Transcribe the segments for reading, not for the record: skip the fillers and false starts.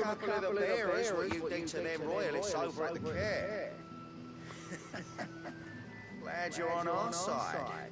couple of the bearers what you did to them royalists over at the care. Glad you're on our side.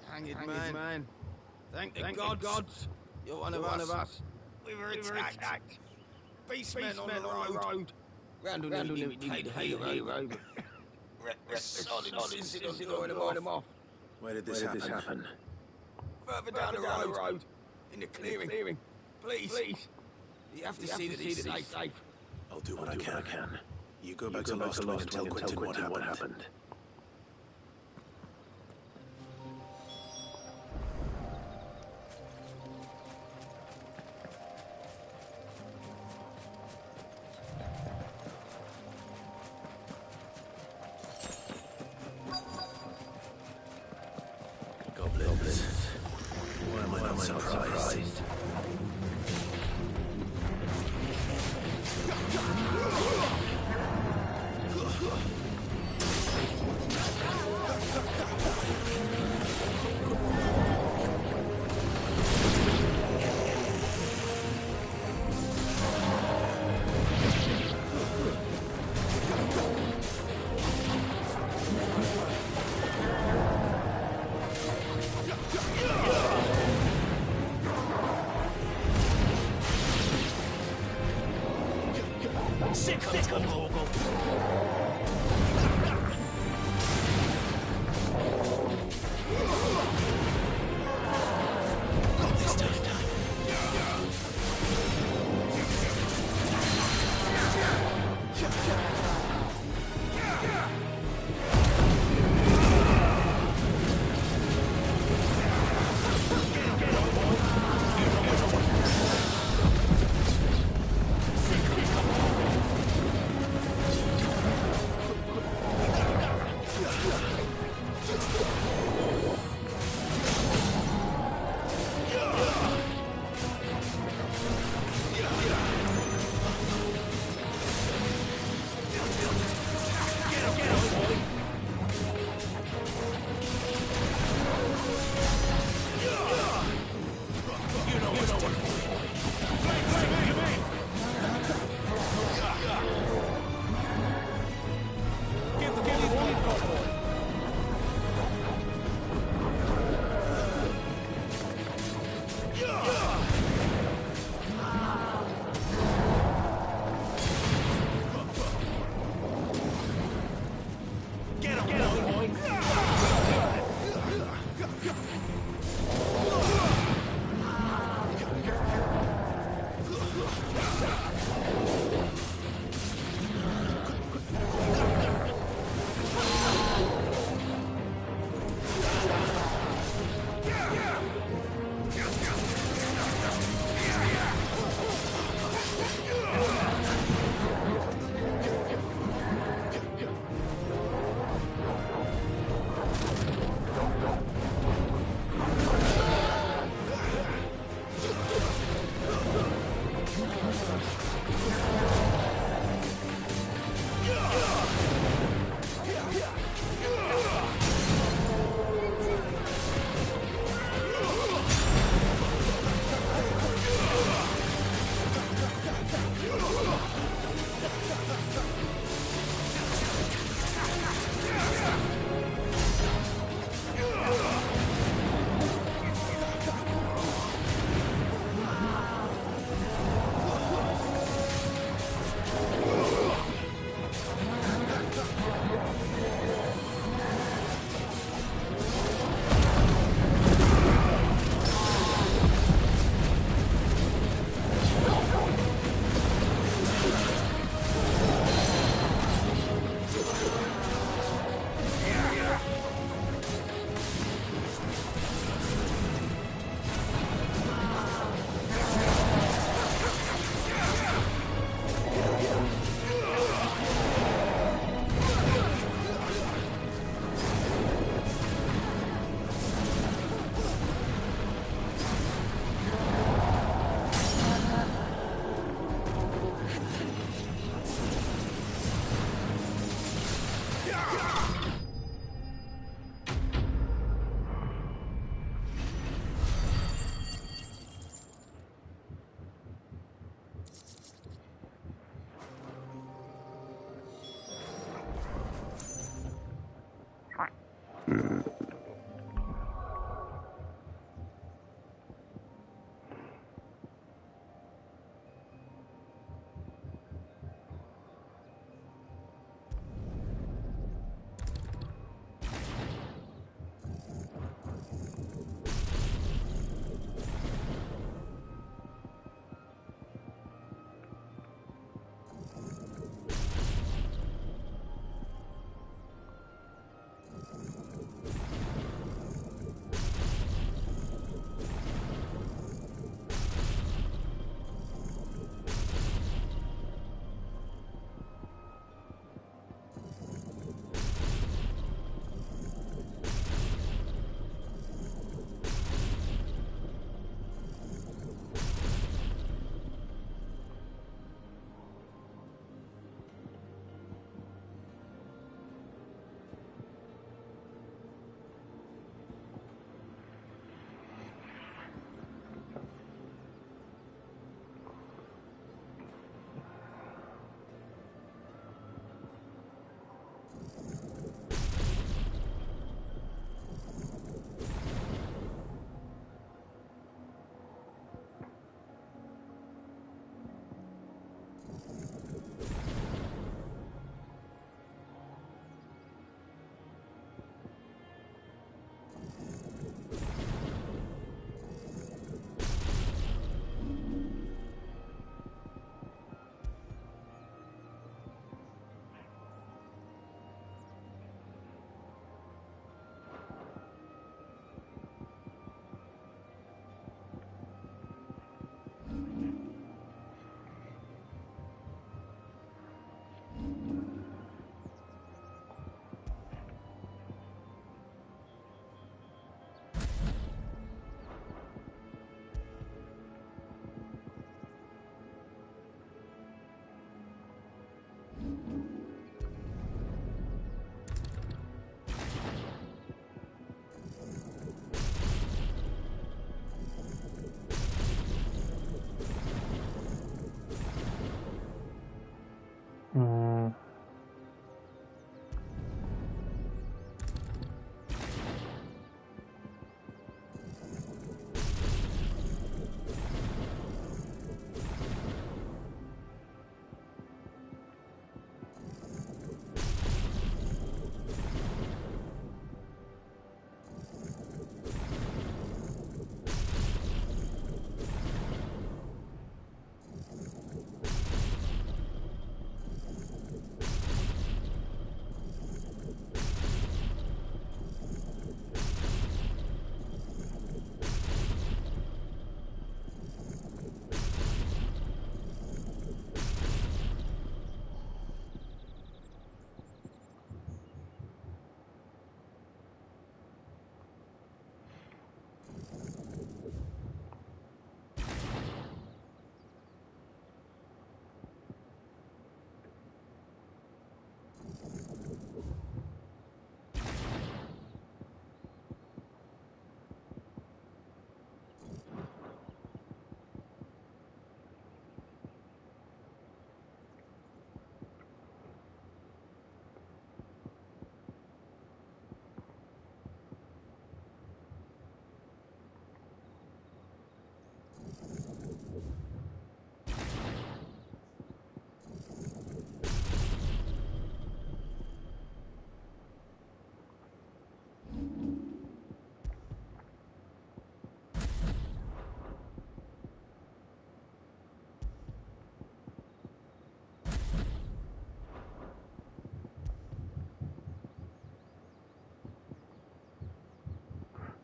Hanged man. Thank the gods. You're one of us. We were attacked. Beastmen on the road. Randall we paid hero. Solid since luring them off. Where did this happen? Further down the road. In the clearing. Please. You have to see that he's safe. I'll do what I can. You go back to Lost Wing and tell Quentin what happened. Goblins. Why am I not surprised?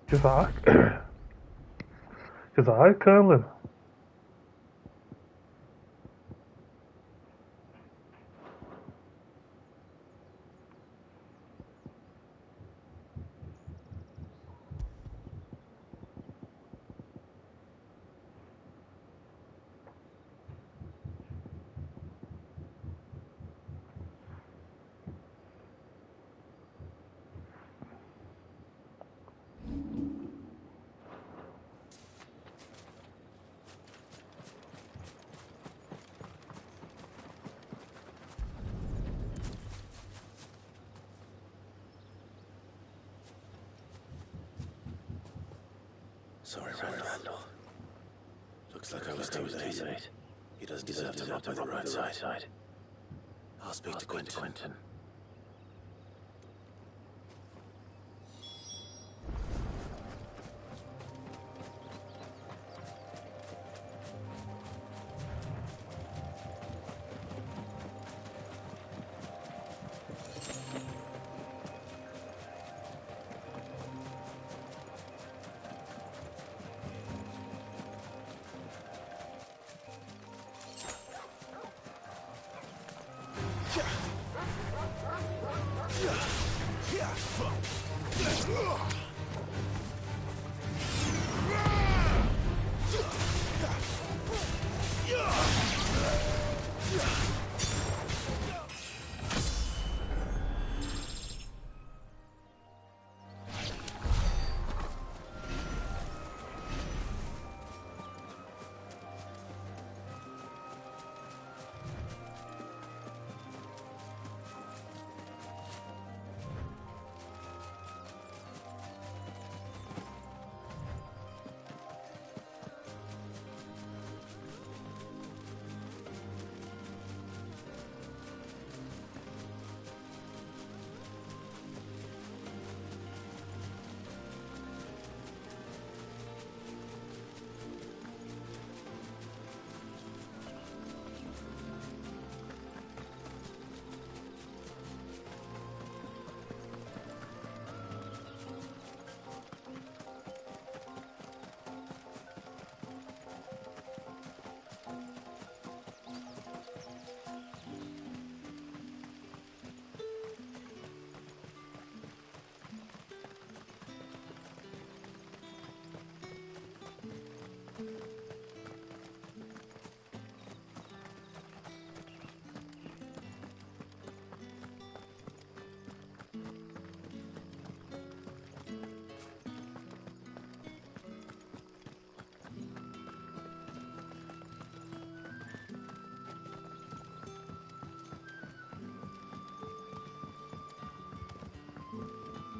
Gevaar. Gevaarkuilen. Sorry, Randall. Looks like I was too late. He doesn't deserve to rot by the roadside. I'll speak to Quentin.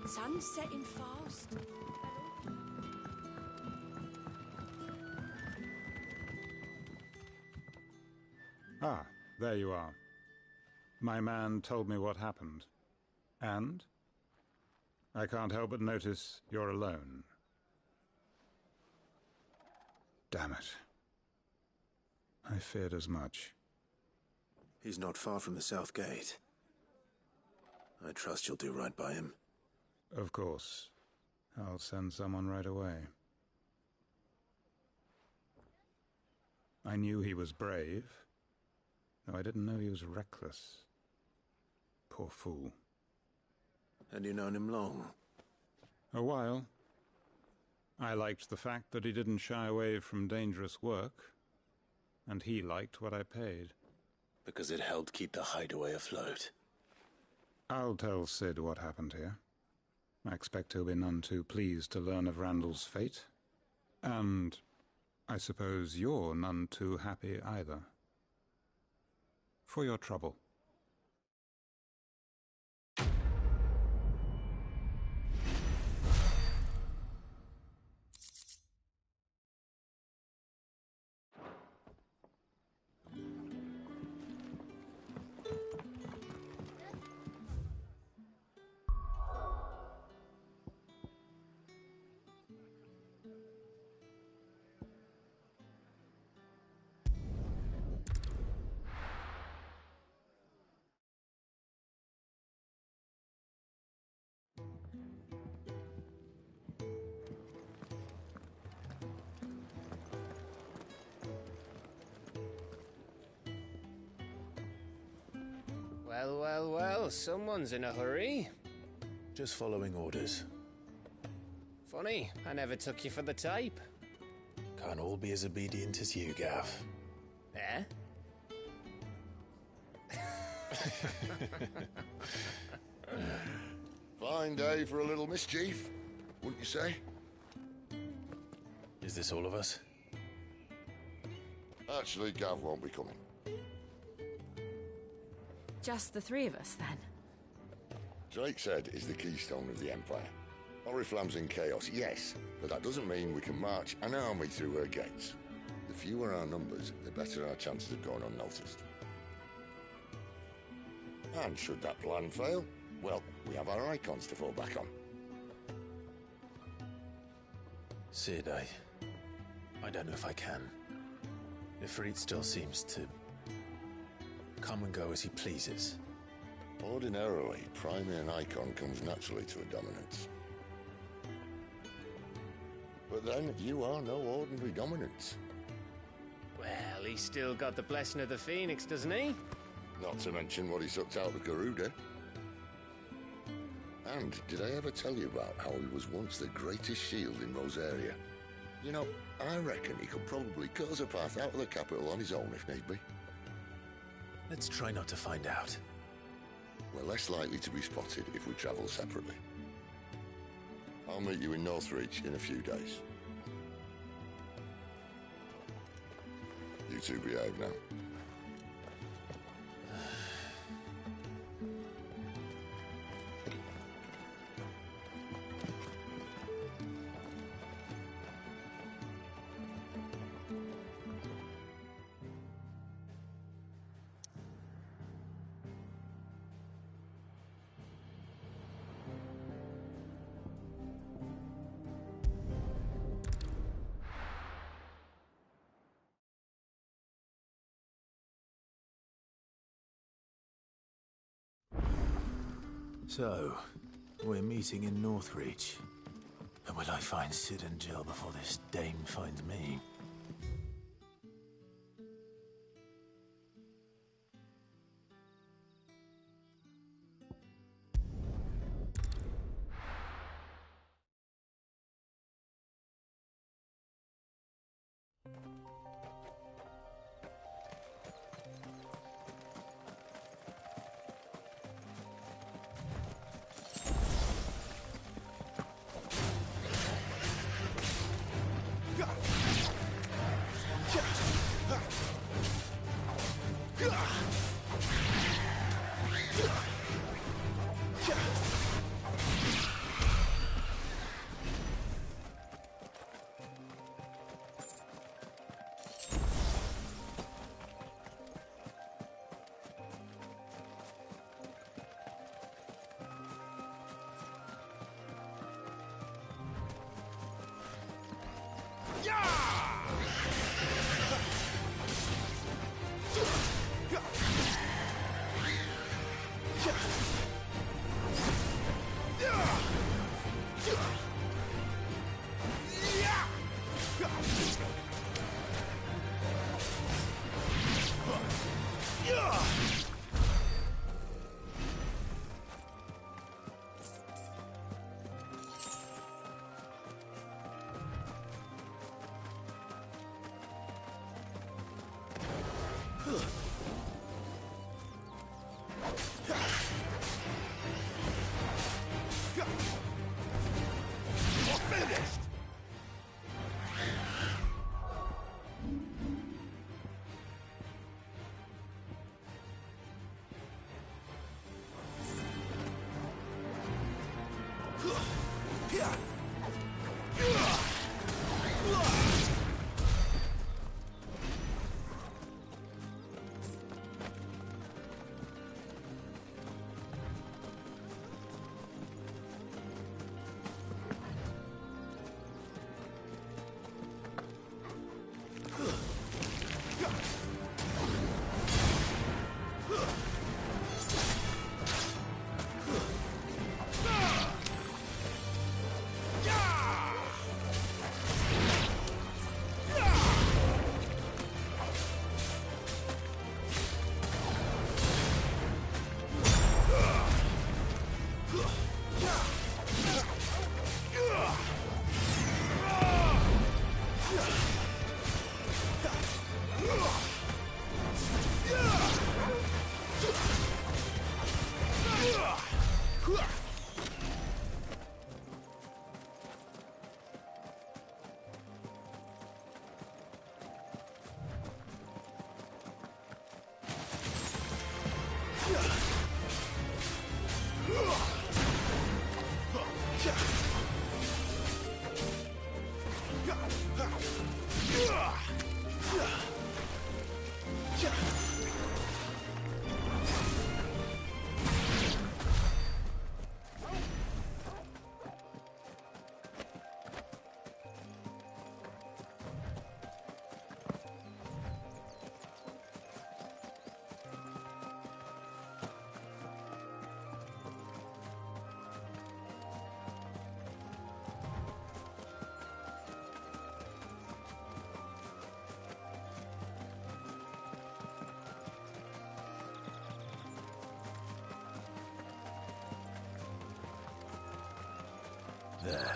Sun's setting fast. Ah, there you are. My man told me what happened. And? I can't help but notice you're alone. Damn it. I feared as much. He's not far from the South Gate. I trust you'll do right by him. Of course. I'll send someone right away. I knew he was brave, though I didn't know he was reckless. Poor fool. And you known him long? A while. I liked the fact that he didn't shy away from dangerous work, and he liked what I paid. Because it helped keep the hideaway afloat. I'll tell Sid what happened here. I expect he'll be none too pleased to learn of Randall's fate. And I suppose you're none too happy either. For your trouble. Well, someone's in a hurry. Just following orders. Funny, I never took you for the type. Can't all be as obedient as you, Gav. Eh? Fine day for a little mischief, wouldn't you say? Is this all of us? Actually, Gav won't be coming. Just the three of us, then? Drake said is the keystone of the Empire. Oriflamme's in chaos, yes, but that doesn't mean we can march an army through her gates. The fewer our numbers, the better our chances of going unnoticed. And should that plan fail, well, we have our icons to fall back on. Sid, I don't know if I can. Ifrit still seems to come and go as he pleases. Ordinarily, priming an icon comes naturally to a dominance. But then, you are no ordinary dominance. Well, he's still got the blessing of the Phoenix, doesn't he? Not to mention what he sucked out of Garuda. And did I ever tell you about how he was once the greatest shield in Rosaria? You know, I reckon he could probably cut us a path out of the capital on his own if need be. Let's try not to find out. We're less likely to be spotted if we travel separately. I'll meet you in Northreach in a few days. You two behave now. So, we're meeting in Northreach. And will I find Sid and Jill before this dame finds me? there.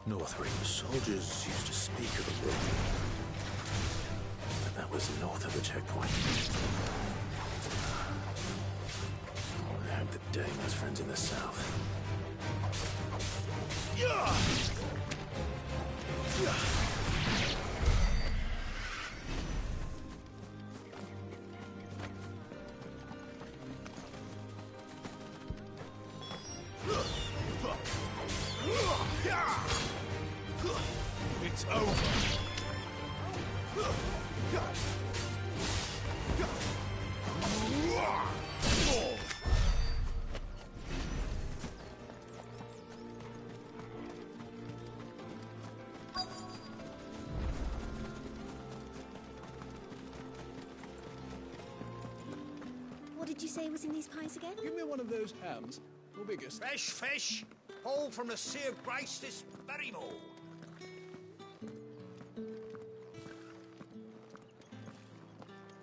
North Reach. Soldiers used to speak of a road. But that was north of the checkpoint. I hope that Dane has friends in the south. It's over. What did you say was in these pies again? Give me one of those hams. Your biggest. Fresh fish, hauled from the Sea of Grace this very morning.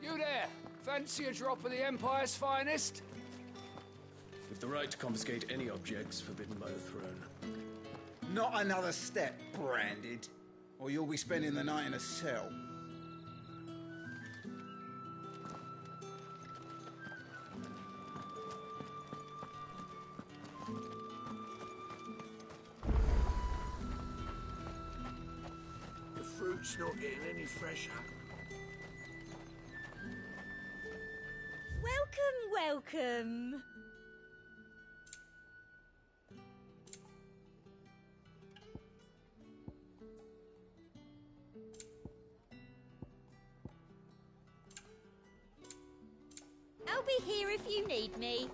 You there! Fancy a drop of the Empire's finest? With the right to confiscate any objects forbidden by the throne. Not another step, Branded, or you'll be spending the night in a cell. The fruit's not getting any fresher. Welcome. I'll be here if you need me.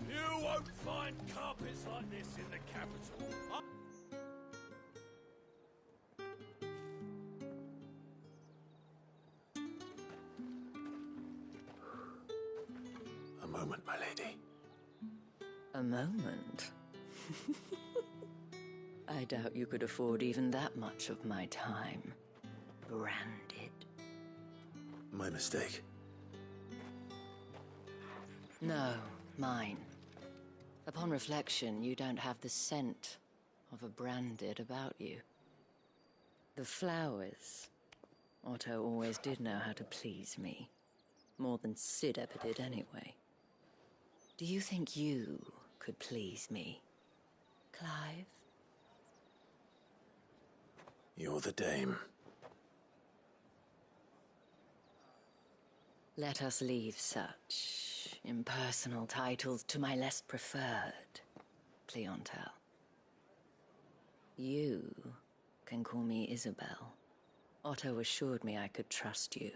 You won't find carpets like this in the capital. A moment, my lady. A moment? I doubt you could afford even that much of my time. Branded. My mistake. No, mine. Upon reflection, you don't have the scent of a Branded about you. The flowers. Otto always did know how to please me. More than Sid ever did anyway. Do you think you could please me, Clive? You're the dame. Let us leave such impersonal titles to my less preferred clientele. You can call me Isabel. Otto assured me I could trust you.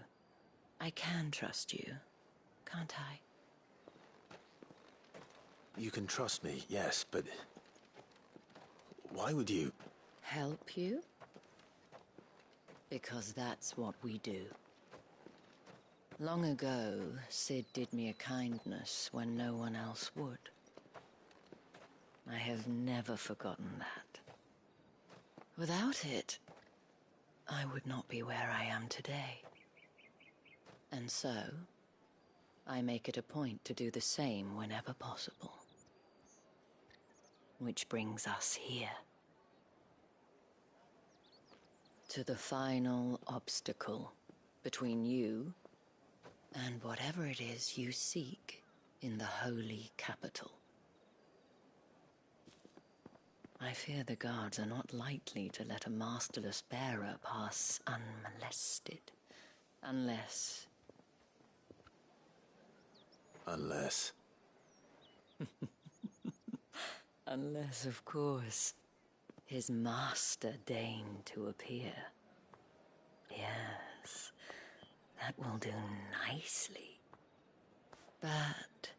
I can trust you, can't I? You can trust me, yes, but why would you? Help you? Because that's what we do. Long ago, Sid did me a kindness when no one else would. I have never forgotten that. Without it, I would not be where I am today. And so, I make it a point to do the same whenever possible. Which brings us here. To the final obstacle between you and whatever it is you seek in the holy capital. I fear the guards are not likely to let a masterless bearer pass unmolested. Unless... Unless, of course, his master deigned to appear. Yes, that will do nicely. But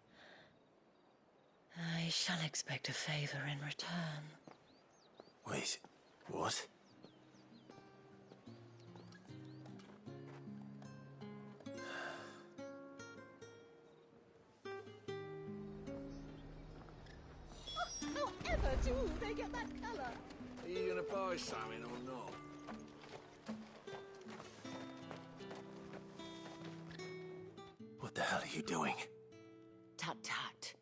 I shall expect a favor in return. Wait, what? However do they get that colour? Are you gonna buy something or not? What the hell are you doing? Tut tut.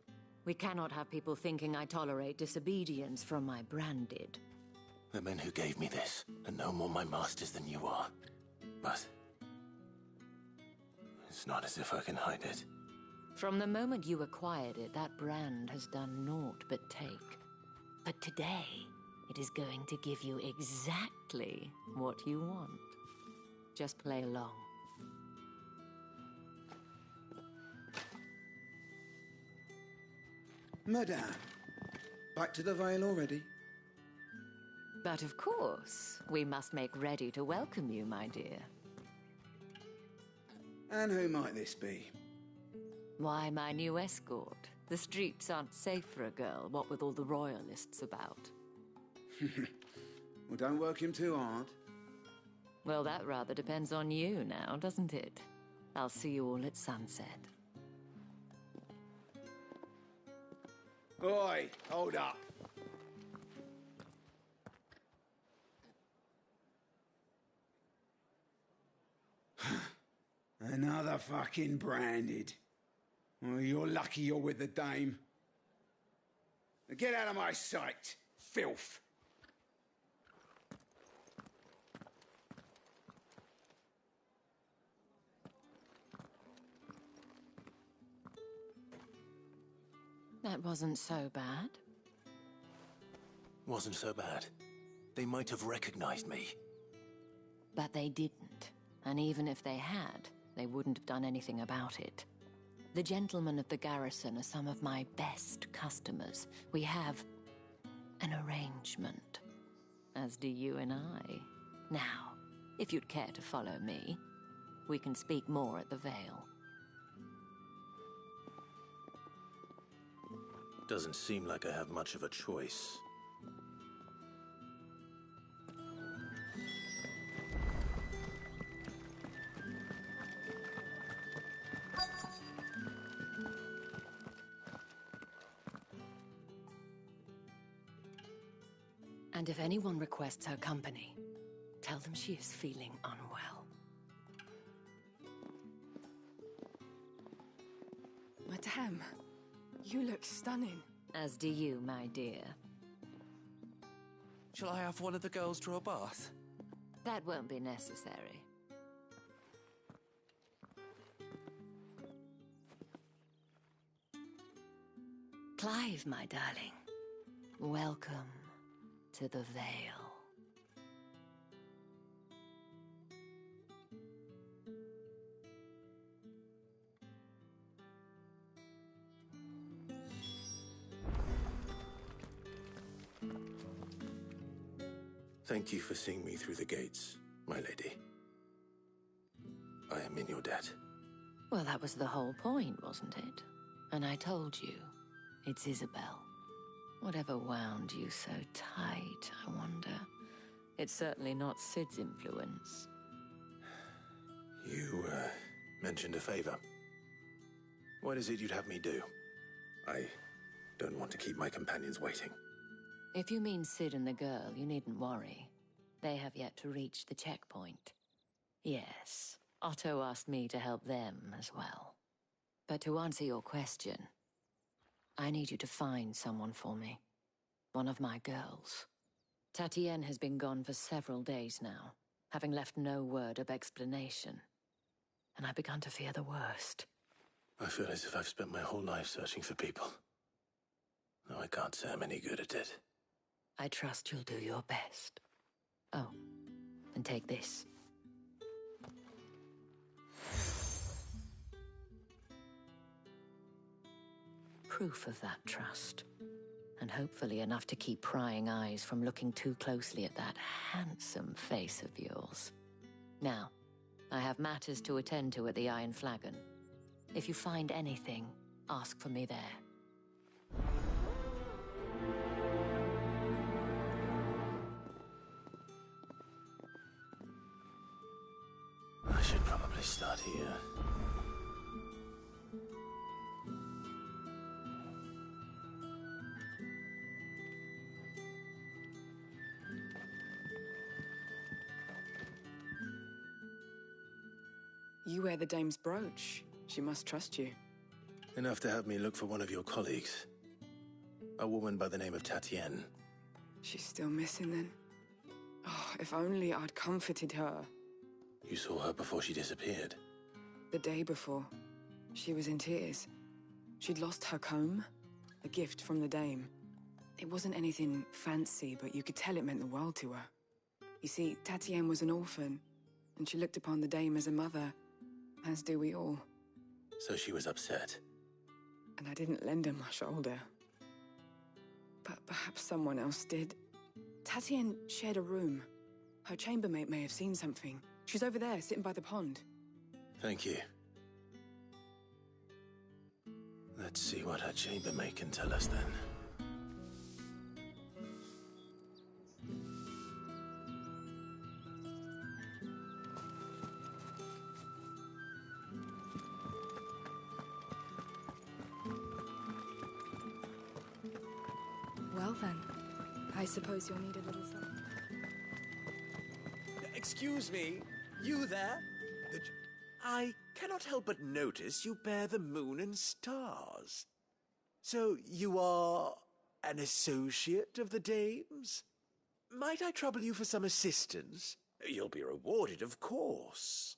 We cannot have people thinking I tolerate disobedience from my branded. The men who gave me this are no more my masters than you are. But it's not as if I can hide it. From the moment you acquired it, that brand has done naught but take. But today, it is going to give you exactly what you want. Just play along. Madame, back to the Vale already? But of course, we must make ready to welcome you, my dear. And who might this be? Why, my new escort. The streets aren't safe for a girl, what with all the royalists about. Well, don't work him too hard. Well, that rather depends on you now, doesn't it? I'll see you all at sunset. Oi, hold up. Another fucking branded. Well, you're lucky you're with the dame. Now get out of my sight, filth. That wasn't so bad. Wasn't so bad. They might have recognized me. But they didn't. And even if they had, they wouldn't have done anything about it. The gentlemen of the garrison are some of my best customers. We have an arrangement, as do you and I. Now, if you'd care to follow me, we can speak more at the Vale. Doesn't seem like I have much of a choice. And if anyone requests her company, tell them she is feeling unwell. Madame, you look stunning. As do you, my dear. Shall I have one of the girls draw a bath? That won't be necessary. Clive, my darling. Welcome to the Vale. Thank you for seeing me through the gates, my lady. I am in your debt. Well, that was the whole point, wasn't it? And I told you, it's Isabel. Whatever wound you so tight, I wonder. It's certainly not Sid's influence. You, mentioned a favor. What is it you'd have me do? I don't want to keep my companions waiting. If you mean Sid and the girl, you needn't worry. They have yet to reach the checkpoint. Yes, Otto asked me to help them as well. But to answer your question, I need you to find someone for me. One of my girls. Tatienne has been gone for several days now, having left no word of explanation. And I've begun to fear the worst. I feel as if I've spent my whole life searching for people. Though I can't say I'm any good at it. I trust you'll do your best. Oh, and take this. Proof of that trust. And hopefully enough to keep prying eyes from looking too closely at that handsome face of yours. Now, I have matters to attend to at the Iron Flagon. If you find anything, ask for me there. I should probably start here. You wear the dame's brooch. She must trust you. Enough to help me look for one of your colleagues. A woman by the name of Tatienne. She's still missing then? Oh, if only I'd comforted her. You saw her before she disappeared? The day before. She was in tears. She'd lost her comb, a gift from the dame. It wasn't anything fancy, but you could tell it meant the world to her. You see, Tatienne was an orphan, and she looked upon the dame as a mother, as do we all. So she was upset. And I didn't lend her my shoulder. But perhaps someone else did. Tatienne shared a room. Her chambermaid may have seen something. She's over there, sitting by the pond. Thank you. Let's see what her chambermaid can tell us then. Well then, I suppose you'll need a little something. Excuse me, you there? I cannot help but notice you bear the moon and stars. So you are an associate of the dame's? Might I trouble you for some assistance? You'll be rewarded, of course.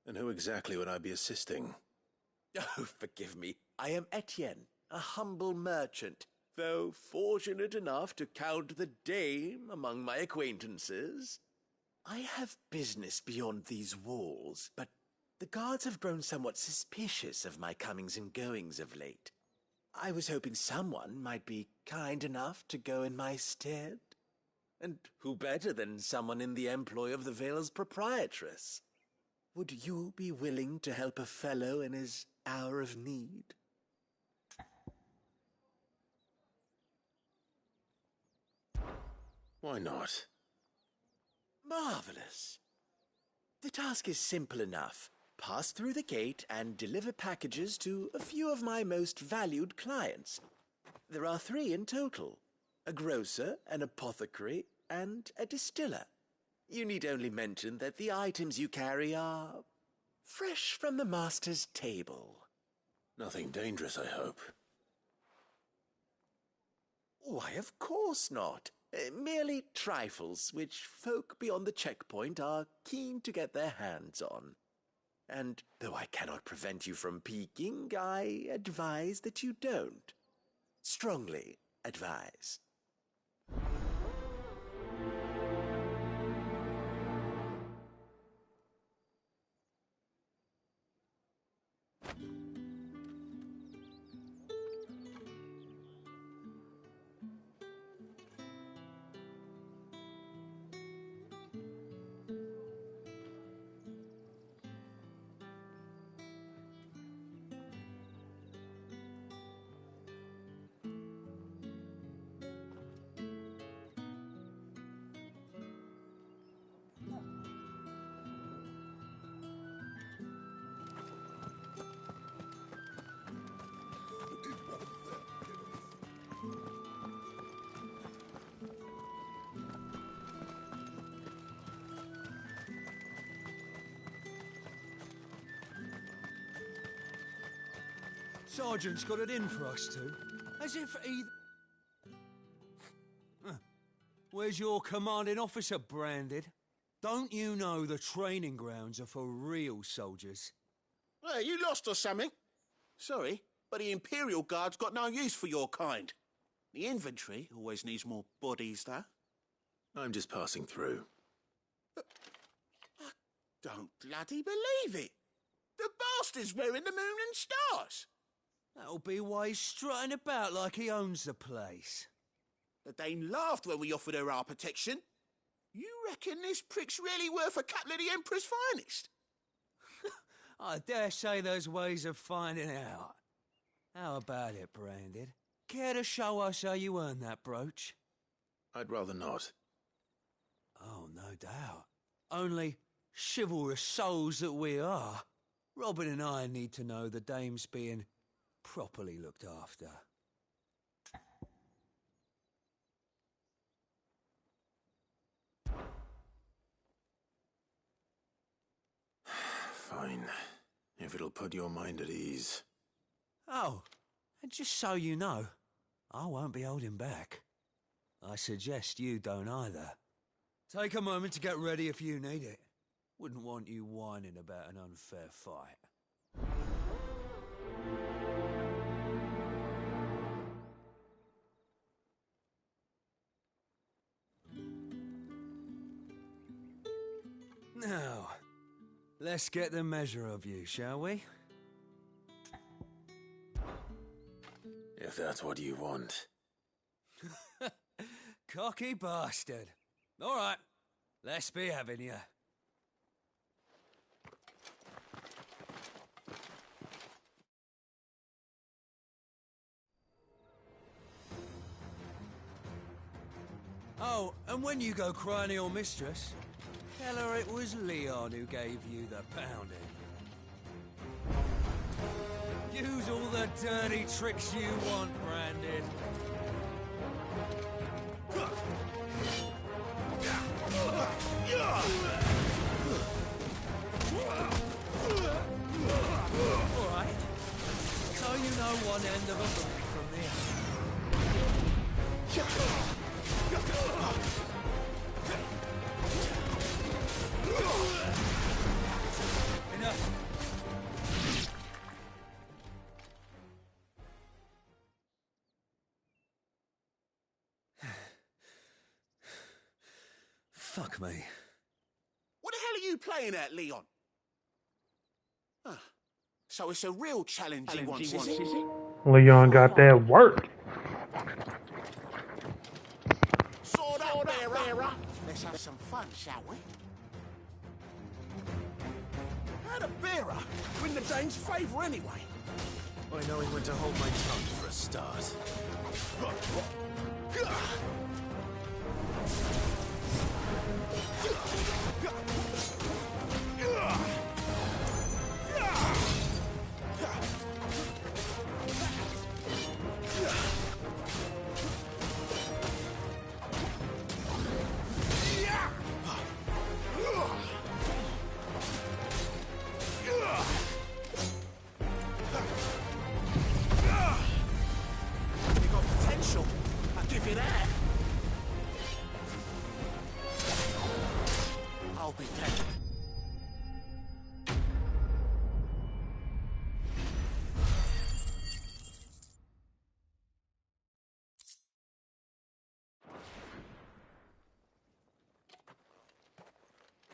And who exactly would I be assisting? Oh, forgive me. I am Etienne, a humble merchant, though fortunate enough to count the dame among my acquaintances. I have business beyond these walls, but the guards have grown somewhat suspicious of my comings and goings of late. I was hoping someone might be kind enough to go in my stead. And who better than someone in the employ of the Vale's proprietress? Would you be willing to help a fellow in his hour of need? Why not? Marvelous. The task is simple enough. Pass through the gate and deliver packages to a few of my most valued clients. There are 3 in total. A grocer, an apothecary, and a distiller. You need only mention that the items you carry are fresh from the master's table. Nothing dangerous, I hope. Why, of course not. Merely trifles which folk beyond the checkpoint are keen to get their hands on. And though I cannot prevent you from peeking, I advise that you don't. Strongly advise. Sergeant's got it in for us two. As if either... Where's your commanding officer, Branded? Don't you know the training grounds are for real soldiers? Hey, you lost or something? Sorry, but the Imperial Guard's got no use for your kind. The infantry always needs more bodies, though. I'm just passing through. I don't bloody believe it. The bastard's wearing the moon and stars. That'll be why he's strutting about like he owns the place. The Dane laughed when we offered her our protection. You reckon this prick's really worth a couple of the Emperor's finest? I dare say there's ways of finding out. How about it, Branded? Care to show us how you earned that brooch? I'd rather not. Oh, no doubt. Only chivalrous souls that we are, Robin and I need to know the dame's being properly looked after. Fine. If it'll put your mind at ease. Oh, and just so you know, I won't be holding back. I suggest you don't either. Take a moment to get ready if you need it. Wouldn't want you whining about an unfair fight. Now, let's get the measure of you, shall we? If that's what you want. Cocky bastard. All right, let's be having you. Oh, and when you go crying to your mistress, tell her it was Leon who gave you the pounding. Use all the dirty tricks you want, Branded. Alright. So you know one end of a book from the other. Enough. Fuck me. What the hell are you playing at, Leon? Ah, so it's a real challenge he wants, is it? Leon got that work. Sword up, bearer. Let's have some fun, shall we? How'd a bearer win the Dane's favour anyway? I know he went to hold my tongue for a start.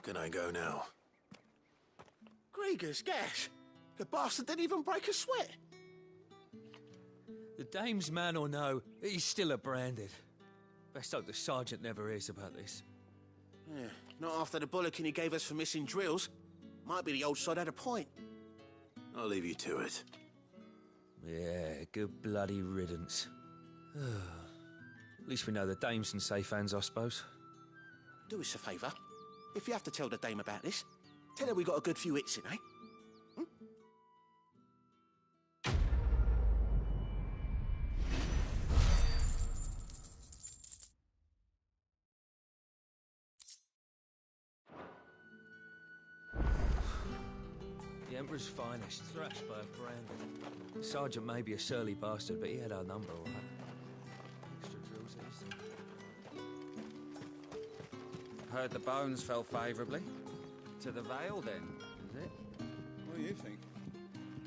Can I go now? Gregor's gas. The bastard didn't even break a sweat. The dame's man or no, he's still a Branded. Best hope the sergeant never hears about this. Yeah, not after the bollocking he gave us for missing drills. Might be the old sod had a point. I'll leave you to it. Yeah, good bloody riddance. At least we know the dame's in safe hands, I suppose. Do us a favour. If you have to tell the dame about this, tell her we got a good few hits in, eh? The Emperor's finest, thrashed by a Branded. The sergeant may be a surly bastard, but he had our number, all right. Extra drills easy. Heard the bones fell favourably. To the Vale, then, is it? What do you think?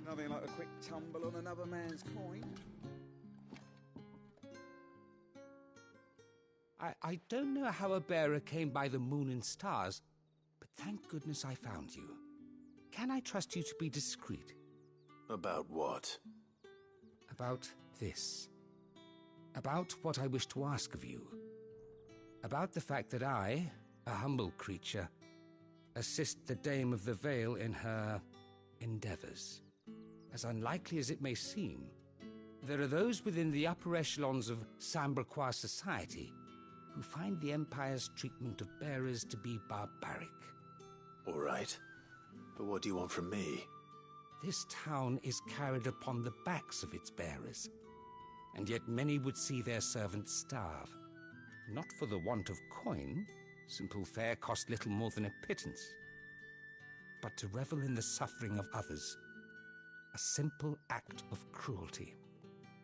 Nothing like a quick tumble on another man's coin. I don't know how a bearer came by the moon and stars, but thank goodness I found you. Can I trust you to be discreet? About what? About this. About what I wish to ask of you. About the fact that I, a humble creature, assist the Dame of the Vale in her endeavours. As unlikely as it may seem, there are those within the upper echelons of Samberquois society who find the Empire's treatment of bearers to be barbaric. All right. But what do you want from me? This town is carried upon the backs of its bearers, and yet many would see their servants starve. Not for the want of coin, simple fare cost little more than a pittance, but to revel in the suffering of others a simple act of cruelty.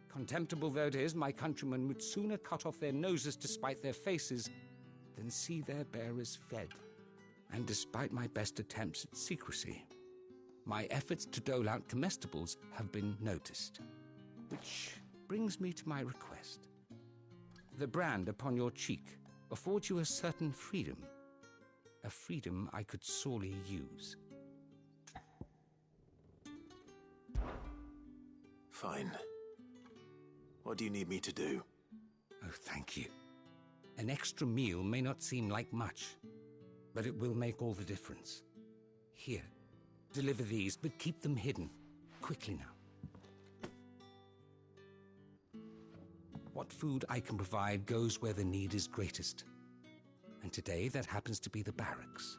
Contemptible though it is, my countrymen would sooner cut off their noses to spite their faces than see their bearers fed. And despite my best attempts at secrecy, my efforts to dole out comestibles have been noticed. Which brings me to my request. The brand upon your cheek affords you a certain freedom. A freedom I could sorely use. Fine. What do you need me to do? Oh, thank you. An extra meal may not seem like much, but it will make all the difference. Here, deliver these, but keep them hidden. Quickly now. What food I can provide goes where the need is greatest. And today that happens to be the barracks.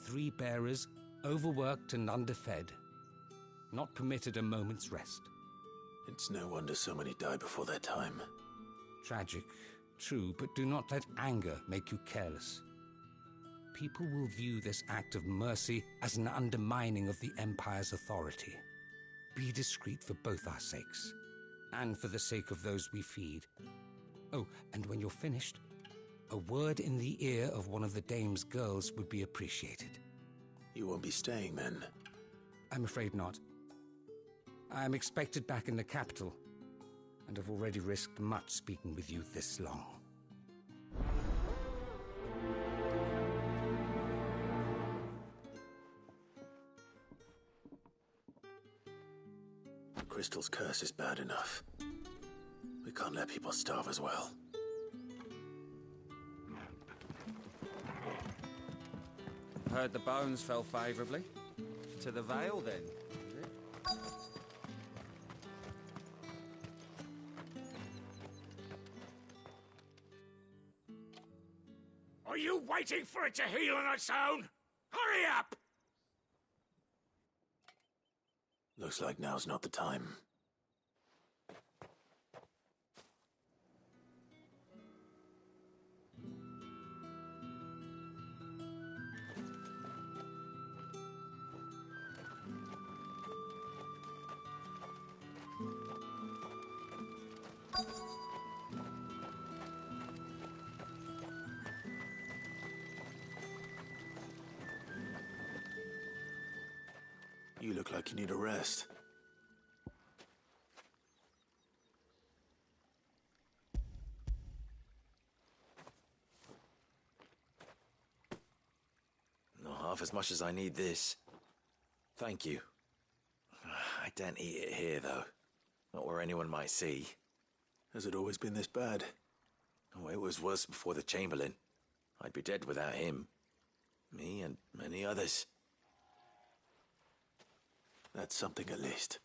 3 bearers, overworked and underfed, not permitted a moment's rest. It's no wonder so many die before their time. Tragic, true, but do not let anger make you careless. People will view this act of mercy as an undermining of the Empire's authority. Be discreet for both our sakes, and for the sake of those we feed. Oh, and when you're finished, a word in the ear of one of the dame's girls would be appreciated. You won't be staying then? I'm afraid not. I am expected back in the capital, and have already risked much speaking with you this long. The Crystal's curse is bad enough. We can't let people starve as well. Heard the bones fell favourably. To the Vale, then. Are you waiting for it to heal on its own? Hurry up! Looks like now's not the time. You look like you need a rest. Not half as much as I need this. Thank you. I don't eat it here, though. Not where anyone might see. Has it always been this bad? Oh, it was worse before the Chamberlain. I'd be dead without him. Me and many others. That's something at least.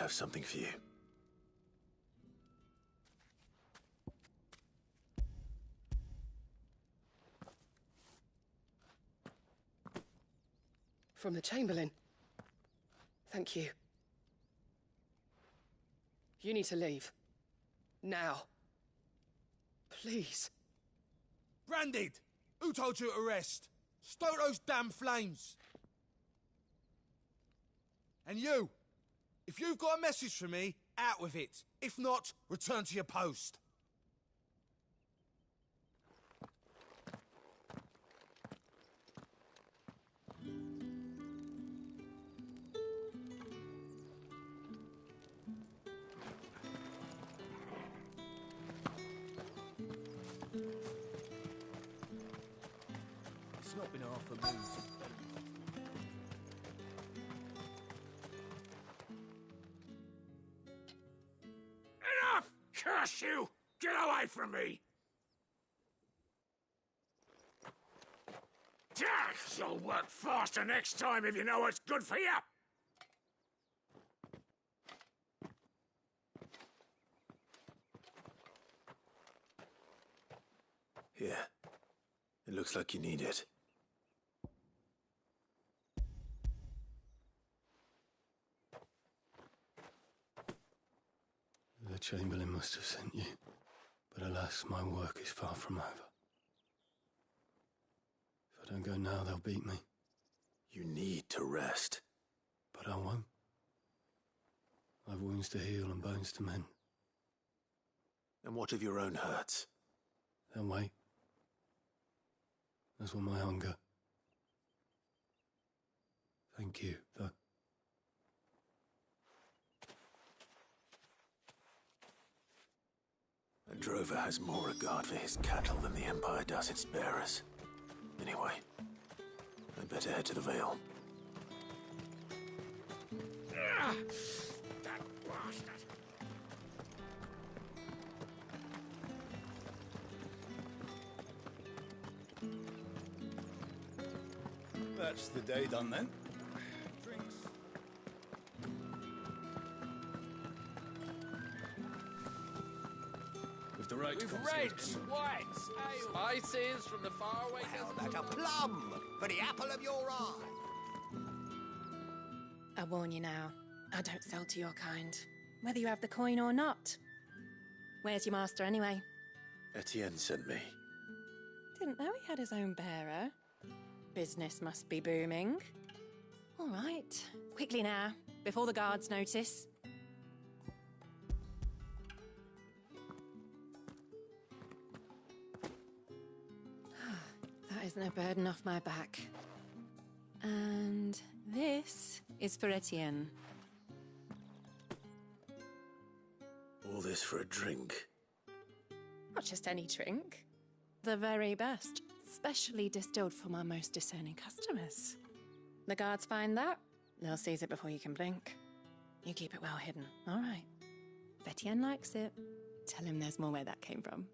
have something for you. From the Chamberlain. Thank you. You need to leave. Now. Please. Branded! Who told you to rest? Stoke those damn flames! And you! If you've got a message for me, out with it. If not, return to your post. It's not been half a moon since Enough! Curse you! Get away from me! You'll work faster next time if you know what's good for you! Here. It looks like you need it. The Chamberlain must have sent you, but alas, my work is far from over. If I don't go now, they'll beat me. You need to rest. But I won't. I've wounds to heal and bones to mend. And what of your own hurts? They'll wait. As will my hunger. Thank you, though. A drover has more regard for his cattle than the Empire does its bearers. Anyway, I'd better head to the Vale. That bastard! That's the day done then. Drinks. With the right to With reds, whites, ale. Spices from the faraway Like a plum for the apple of your eye. I warn you now, I don't sell to your kind, whether you have the coin or not. Where's your master anyway? Etienne sent me. Didn't know he had his own bearer. Business must be booming. All right, quickly now, before the guards notice. That isn't a burden off my back. And this is for Etienne. All this for a drink. Not just any drink. The very best, specially distilled for my most discerning customers. The guards find that, they'll seize it before you can blink. You keep it well hidden, all right? If Etienne likes it, tell him there's more where that came from.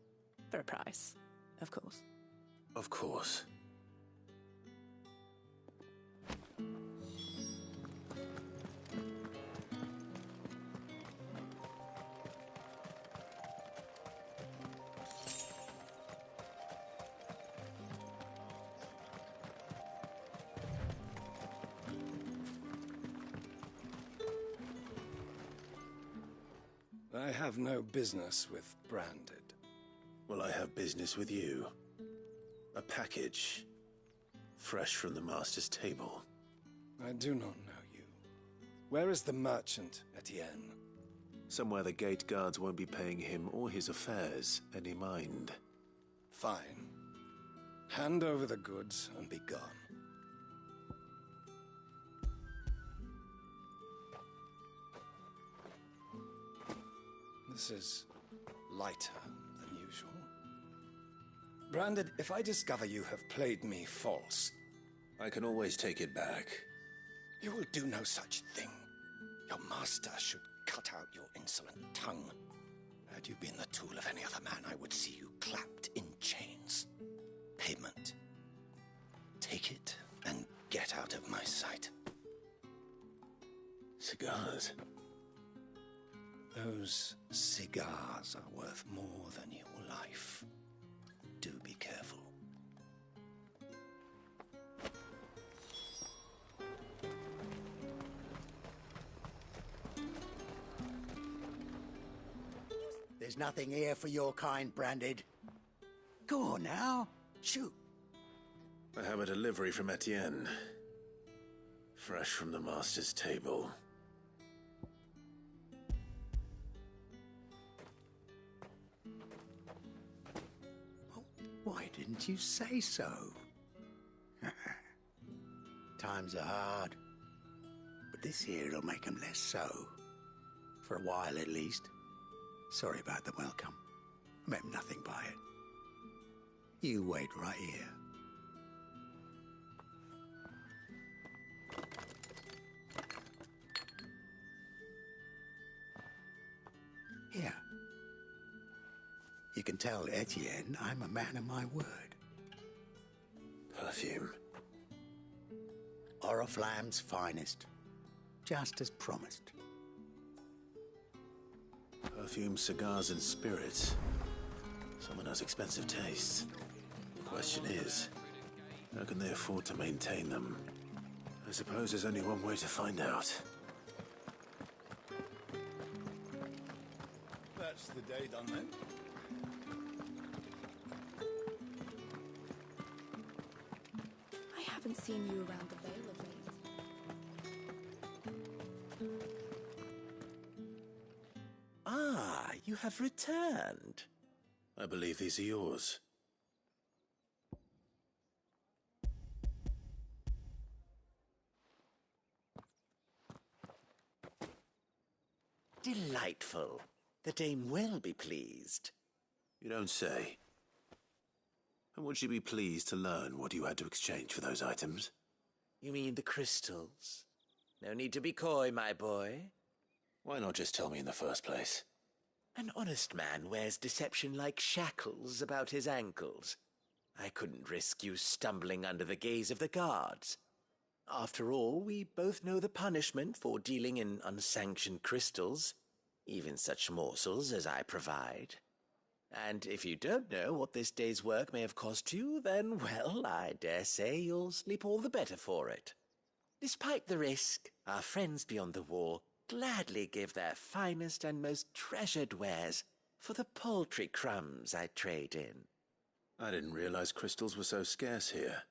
For a price, of course. Of course. I have no business with Branded. Well, I have business with you. A package. Fresh from the Master's table. I do not know you. Where is the merchant, Etienne? Somewhere the gate guards won't be paying him or his affairs any mind. Fine. Hand over the goods and be gone. This is lighter than usual. Branded, if I discover you have played me false... I can always take it back. You will do no such thing. Your master should cut out your insolent tongue. Had you been the tool of any other man, I would see you clapped in chains. Payment. Take it and get out of my sight. Cigars. Those cigars are worth more than your life. Do be careful. There's nothing here for your kind, Branded. Go on now, shoot. I have a delivery from Etienne. Fresh from the master's table. Why didn't you say so? Times are hard. But this here'll make 'em less so. For a while, at least. Sorry about the welcome. I meant nothing by it. You wait right here. Here. You can tell Etienne I'm a man of my word. Perfume. Oriflamme's finest. Just as promised. Perfume, cigars, and spirits. Someone has expensive tastes. The question is, how can they afford to maintain them? I suppose there's only one way to find out. That's the day done then. I haven't seen you around the Vale of late. Ah, you have returned. I believe these are yours. Delightful. The dame will be pleased. You don't say. And would she be pleased to learn what you had to exchange for those items? You mean the crystals? No need to be coy, my boy. Why not just tell me in the first place? An honest man wears deception like shackles about his ankles. I couldn't risk you stumbling under the gaze of the guards. After all, we both know the punishment for dealing in unsanctioned crystals, even such morsels as I provide. And if you don't know what this day's work may have cost you, then, well, I dare say you'll sleep all the better for it. Despite the risk, our friends beyond the wall gladly give their finest and most treasured wares for the paltry crumbs I trade in. I didn't realize crystals were so scarce here.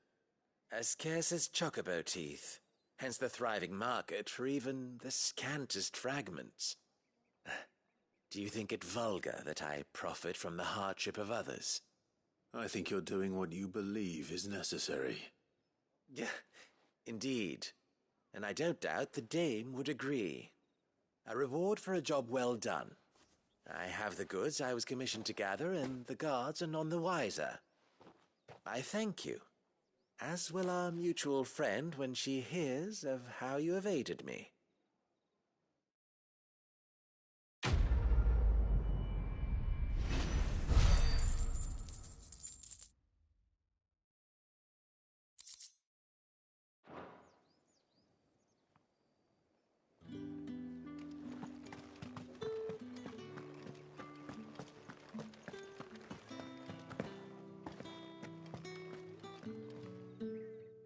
As scarce as chocobo teeth, hence the thriving market for even the scantest fragments. Do you think it vulgar that I profit from the hardship of others? I think you're doing what you believe is necessary. Indeed, and I don't doubt the dame would agree. A reward for a job well done. I have the goods I was commissioned to gather, and the guards are none the wiser. I thank you, as will our mutual friend when she hears of how you have aided me.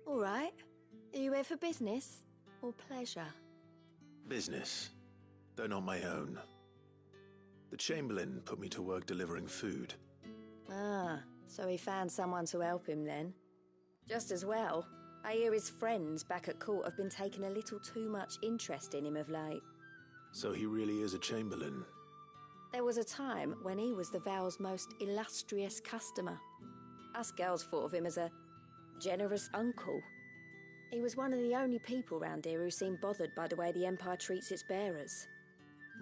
All right. Are you here for business or pleasure? Business, though not my own. The Chamberlain put me to work delivering food. Ah, so he found someone to help him then. Just as well. I hear his friends back at court have been taking a little too much interest in him of late. So he really is a Chamberlain. There was a time when he was the Vale's most illustrious customer. Us girls thought of him as a generous uncle. He was one of the only people round here who seemed bothered by the way the Empire treats its bearers.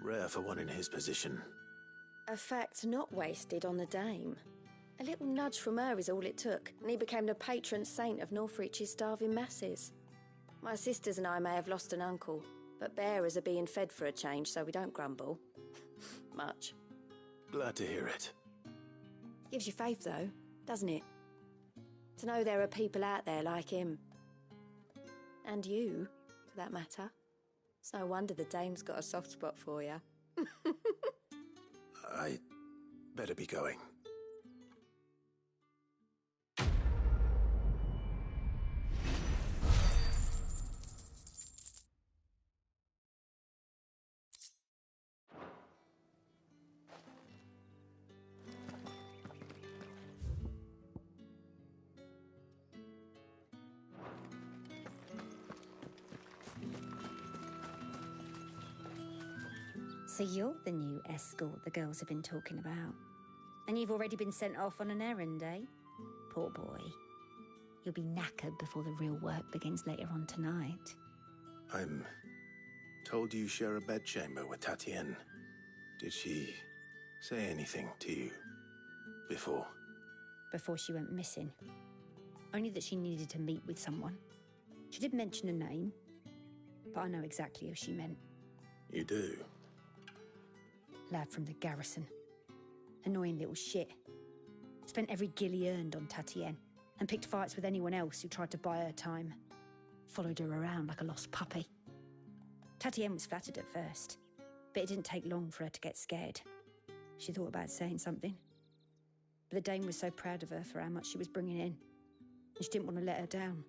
Rare for one in his position. A fact not wasted on the dame. A little nudge from her is all it took, and he became the patron saint of Northreach's starving masses. My sisters and I may have lost an uncle, but bearers are being fed for a change, so we don't grumble. Much. Glad to hear it. Gives you faith, though, doesn't it? To know there are people out there like him. And you, for that matter. It's no wonder the dame's got a soft spot for you. I better be going. So you're the new escort the girls have been talking about. And you've already been sent off on an errand, eh? Poor boy. You'll be knackered before the real work begins later on tonight. I'm told you share a bedchamber with Tatienne. Did she say anything to you before? Before she went missing. Only that she needed to meet with someone. She did mention a name, but I know exactly who she meant. You do? Lad from the garrison. Annoying little shit. Spent every guil he earned on Tatienne and picked fights with anyone else who tried to buy her time. Followed her around like a lost puppy. Tatienne was flattered at first, but it didn't take long for her to get scared. She thought about saying something. But the Dame was so proud of her for how much she was bringing in, and she didn't want to let her down.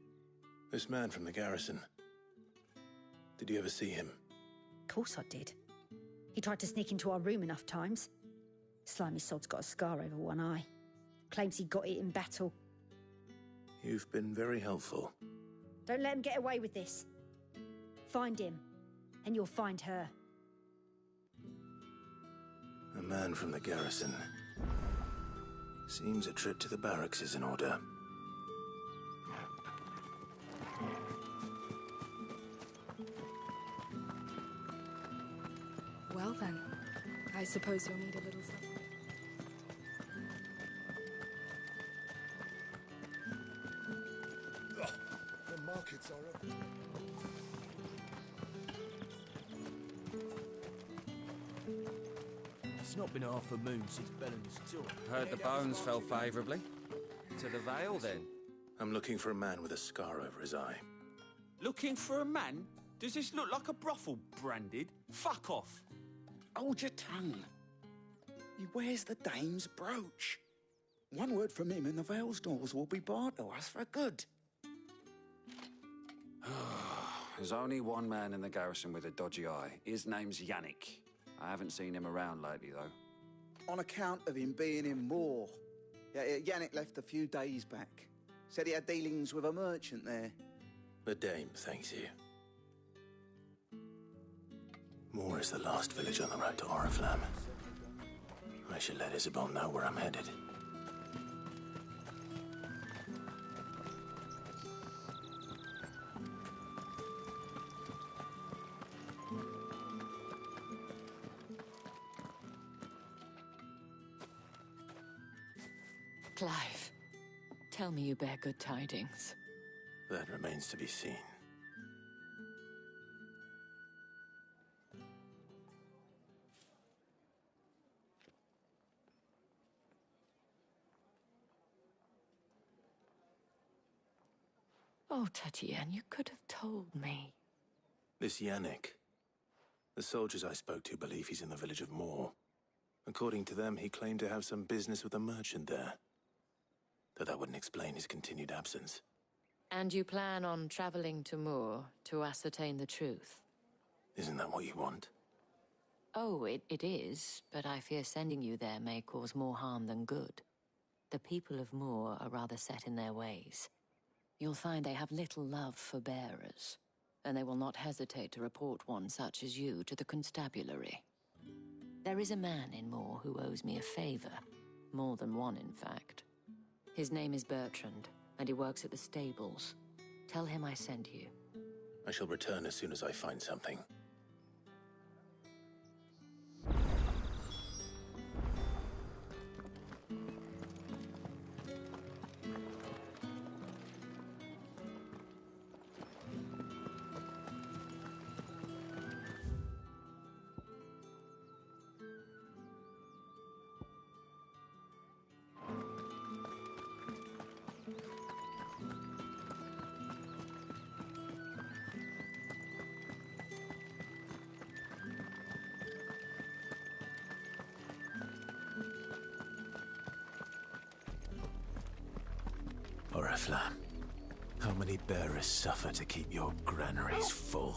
This man from the garrison. Did you ever see him? Of course I did. He tried to sneak into our room enough times. Slimy sod's got a scar over one eye. Claims he got it in battle. You've been very helpful. Don't let him get away with this. Find him, and you'll find her. A man from the garrison. Seems a trip to the barracks is in order. Well then, I suppose you'll need a little something. The markets are up. It's not been half a moon since Bellen's tour. Heard the bones fell favourably. To the Vale, then? I'm looking for a man with a scar over his eye. Looking for a man? Does this look like a brothel, Branded? Fuck off. Hold your tongue. He wears the Dame's brooch. One word from him and the Vale's doors will be barred to us for good. There's only one man in the garrison with a dodgy eye. His name's Yannick. I haven't seen him around lately, though. On account of him being in Moor. Yeah, Yannick left a few days back. Said he had dealings with a merchant there. The Dame thanks you. Moor is the last village on the road to Oriflamme. I should let Isabel know where I'm headed. Clive, tell me you bear good tidings. That remains to be seen. Oh, Tatienne, you could have told me. This Yannick. The soldiers I spoke to believe he's in the village of Moor. According to them, he claimed to have some business with a merchant there. Though that wouldn't explain his continued absence. And you plan on traveling to Moor to ascertain the truth? Isn't that what you want? Oh, it is, but I fear sending you there may cause more harm than good. The people of Moor are rather set in their ways. You'll find they have little love for bearers, and they will not hesitate to report one such as you to the constabulary. There is a man in Moor who owes me a favor. More than one, in fact. His name is Bertrand, and he works at the stables. Tell him I sent you. I shall return as soon as I find something. Flam. How many bearers suffer to keep your granaries full?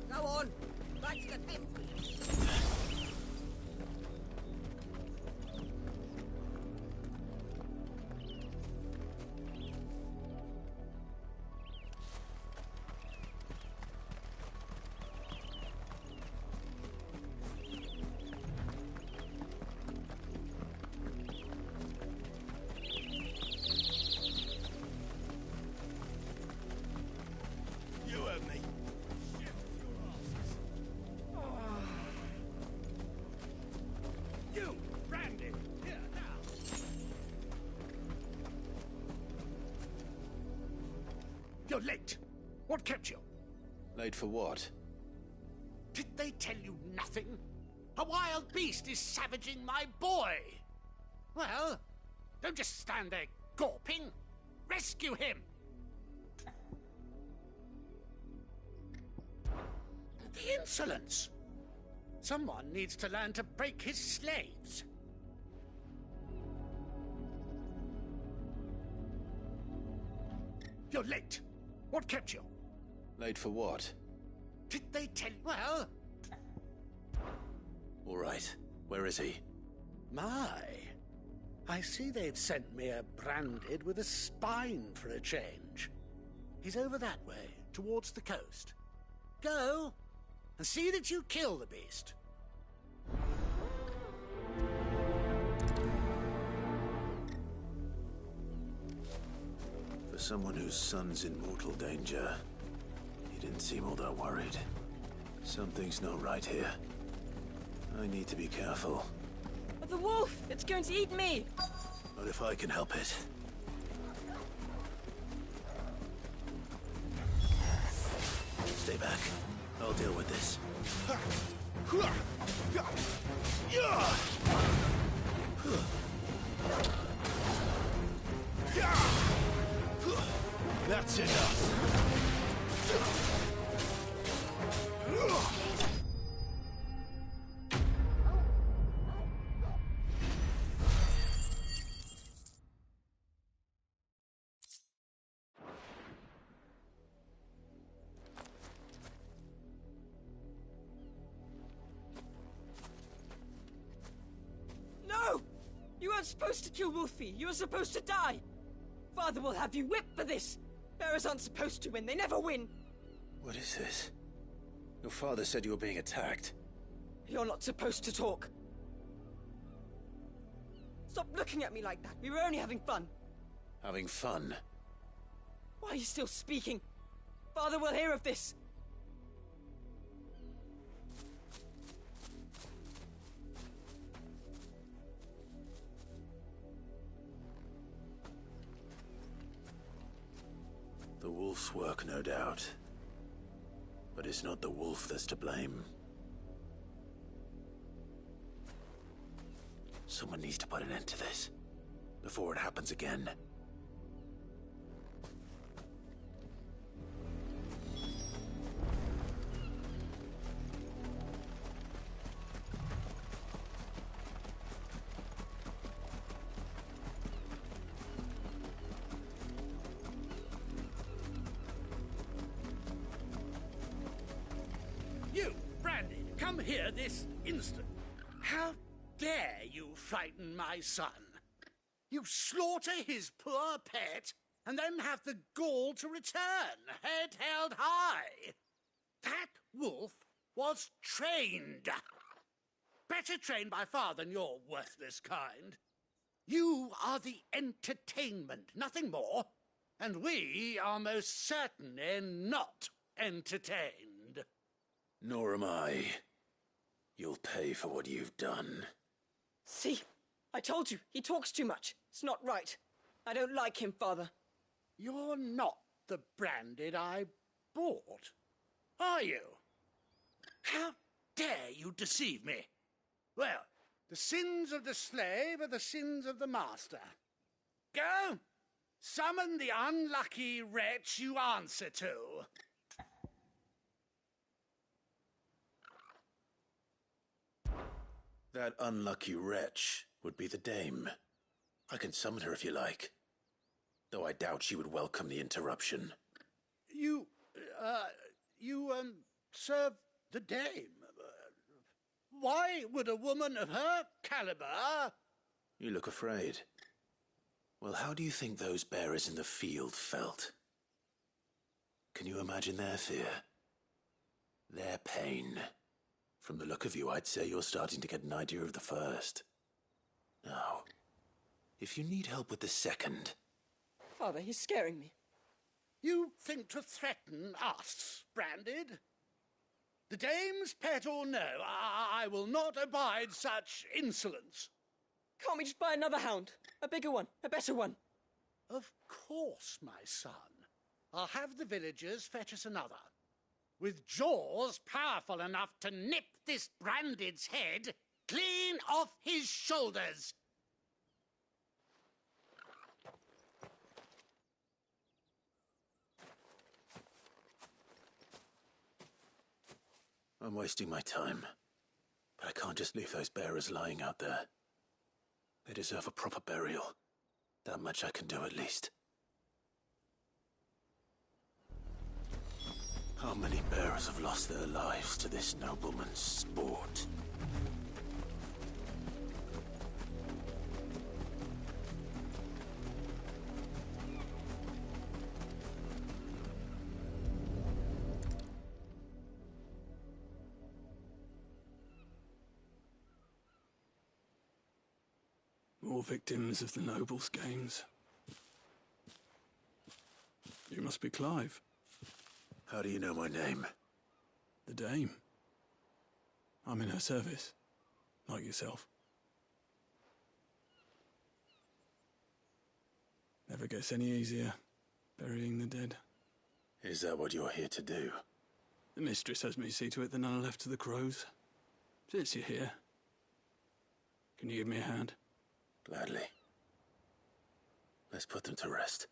Go on! Back to the Thames! You heard me. You, Brandon, here now. You're late. What kept you? Late for what? Did they tell you nothing? A wild beast is savaging my boy. Well, don't just stand there gawping. Rescue him. The insolence! Someone needs to learn to break his slaves. You're late. What kept you? Late for what? Did they tell you? Well... All right. Where is he? My. I see they've sent me a branded with a spine for a change. He's over that way, towards the coast. Go, and see that you kill the beast. For someone whose son's in mortal danger, he didn't seem all that worried. Something's not right here. I need to be careful. The wolf! It's going to eat me! Not if I can help it. Stay back. I'll deal with this. That's enough. No! You weren't supposed to kill Wolfie. You were supposed to die. Father will have you whipped for this. Bearers aren't supposed to win. They never win. What is this? Your father said you were being attacked. You're not supposed to talk. Stop looking at me like that. We were only having fun. Having fun? Why are you still speaking? Father will hear of this. The wolf's work, no doubt. But it's not the wolf that's to blame. Someone needs to put an end to this, before it happens again. Come here this instant. How dare you frighten my son? You slaughter his poor pet, and then have the gall to return, head held high. That wolf was trained. Better trained by far than your worthless kind. You are the entertainment, nothing more. And we are most certainly not entertained. Nor am I. You'll pay for what you've done. See? I told you, he talks too much. It's not right. I don't like him, Father. You're not the Branded I bought, are you? How dare you deceive me? Well, the sins of the slave are the sins of the master. Go! Summon the unlucky wretch you answer to. That unlucky wretch would be the dame. I can summon her if you like. Though I doubt she would welcome the interruption. You serve the dame. Why would a woman of her caliber... You look afraid. Well, how do you think those bearers in the field felt? Can you imagine their fear? Their pain? From the look of you, I'd say you're starting to get an idea of the first. Now, if you need help with the second... Father, he's scaring me. You think to threaten us, Branded? The dame's pet or no, I will not abide such insolence. Can't we just buy another hound? A bigger one, a better one. Of course, my son. I'll have the villagers fetch us another. With jaws powerful enough to nip this Branded's head clean off his shoulders. I'm wasting my time. But I can't just leave those bearers lying out there. They deserve a proper burial. That much I can do at least. How many bearers have lost their lives to this nobleman's sport? More victims of the nobles' games. You must be Clive. How do you know my name? The Dame. I'm in her service, like yourself. Never gets any easier, burying the dead. Is that what you're here to do? The mistress has me see to it that none are left to the crows. Since you're here, can you give me a hand? Gladly. Let's put them to rest.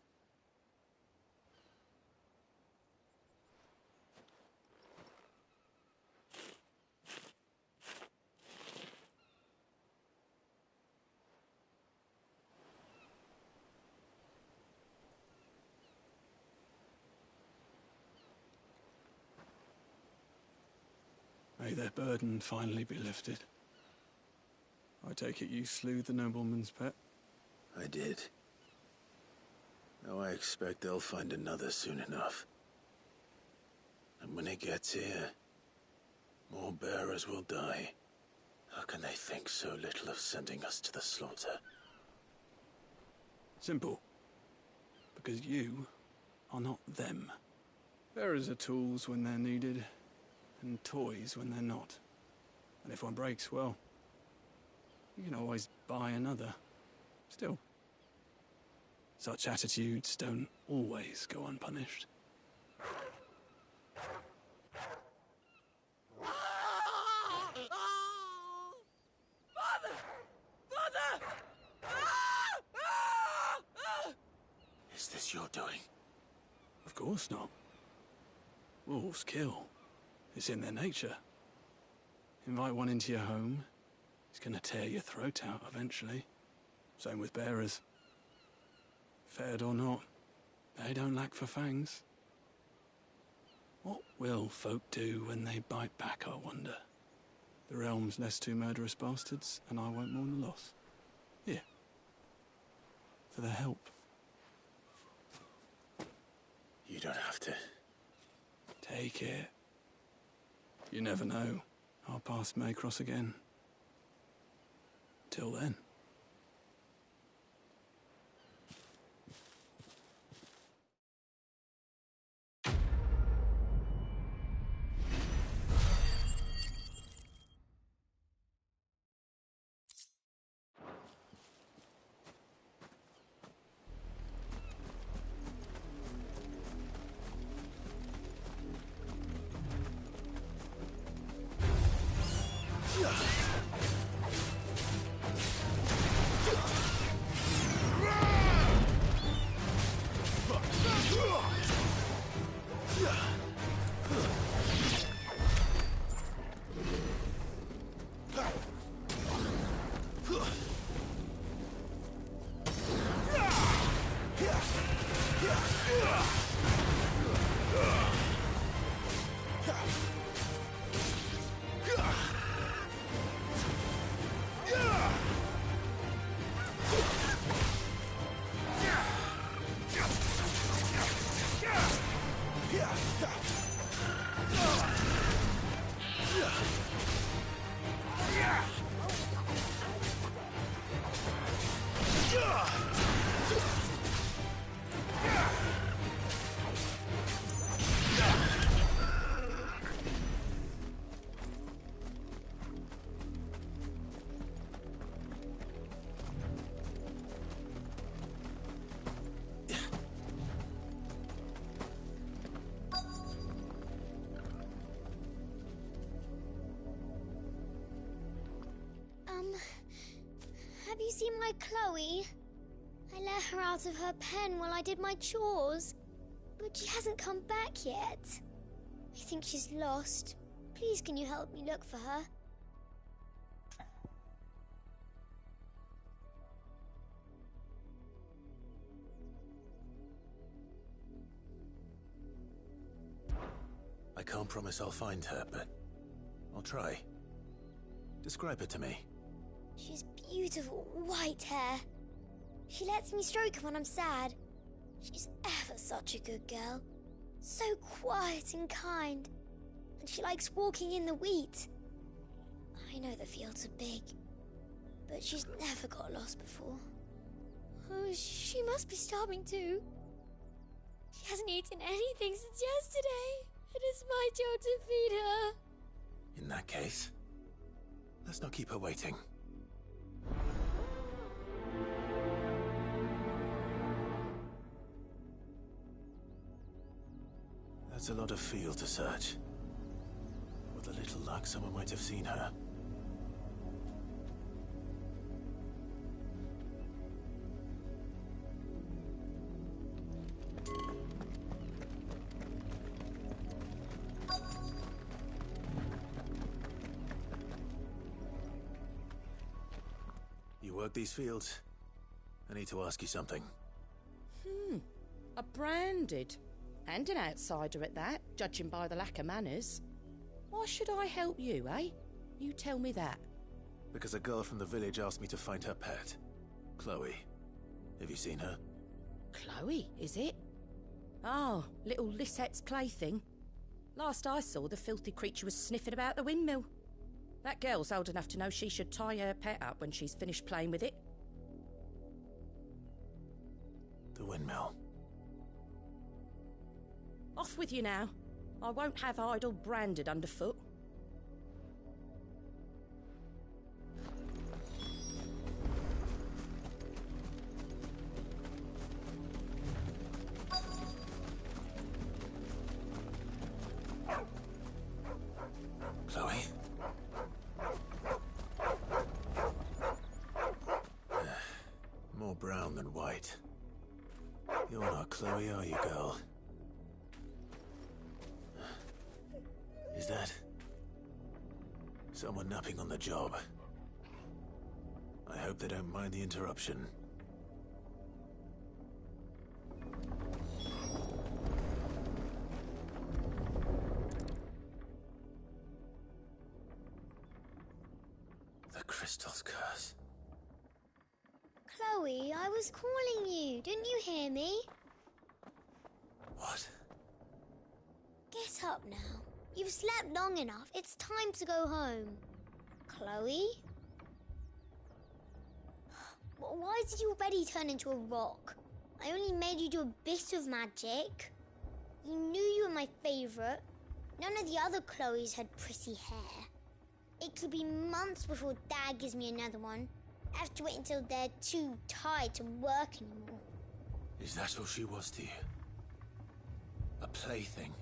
May their burden finally be lifted. I take it you slew the nobleman's pet? I did. Now I expect they'll find another soon enough. And when it gets here, more bearers will die. How can they think so little of sending us to the slaughter? Simple. Because you are not them. Bearers are tools when they're needed, and toys when they're not. And if one breaks, well, you can always buy another. Still, such attitudes don't always go unpunished. Father! Father! Is this your doing? Of course not. Wolves kill. It's in their nature. Invite one into your home, he's gonna tear your throat out eventually. Same with bearers. Fed or not, they don't lack for fangs. What will folk do when they bite back, I wonder? The realm's less two murderous bastards, and I won't mourn the loss. Here. For their help. You don't have to. Take it. You never know. Our paths may cross again. Till then. Have you seen my Chloe? I let her out of her pen while I did my chores, but she hasn't come back yet. I think she's lost. Please, can you help me look for her? I can't promise I'll find her, but I'll try. Describe her to me. She's beautiful white hair. She lets me stroke her when I'm sad. She's ever such a good girl. So quiet and kind. And she likes walking in the wheat. I know the fields are big, but she's never got lost before. Oh, she must be starving too. She hasn't eaten anything since yesterday. It is my job to feed her. In that case, let's not keep her waiting. That's a lot of field to search. With a little luck, someone might have seen her. You work these fields? I need to ask you something. A branded. And an outsider at that, judging by the lack of manners. Why should I help you, eh? You tell me that. Because a girl from the village asked me to find her pet. Chloe. Have you seen her? Chloe, is it? Oh, little Lisette's plaything. Last I saw, the filthy creature was sniffing about the windmill. That girl's old enough to know she should tie her pet up when she's finished playing with it. The windmill. Off with you now. I won't have idle branded underfoot. Chloe? More brown than white. You're not Chloe, are you, girl? Is that someone napping on the job? I hope they don't mind the interruption. was calling you. Didn't you hear me? What? Get up now. You've slept long enough. It's time to go home. Chloe? Why did you already turn into a rock? I only made you do a bit of magic. You knew you were my favourite. None of the other Chloes had pretty hair. It could be months before Dad gives me another one. I have to wait until they're too tired to work anymore. Is that all she was to you? A plaything?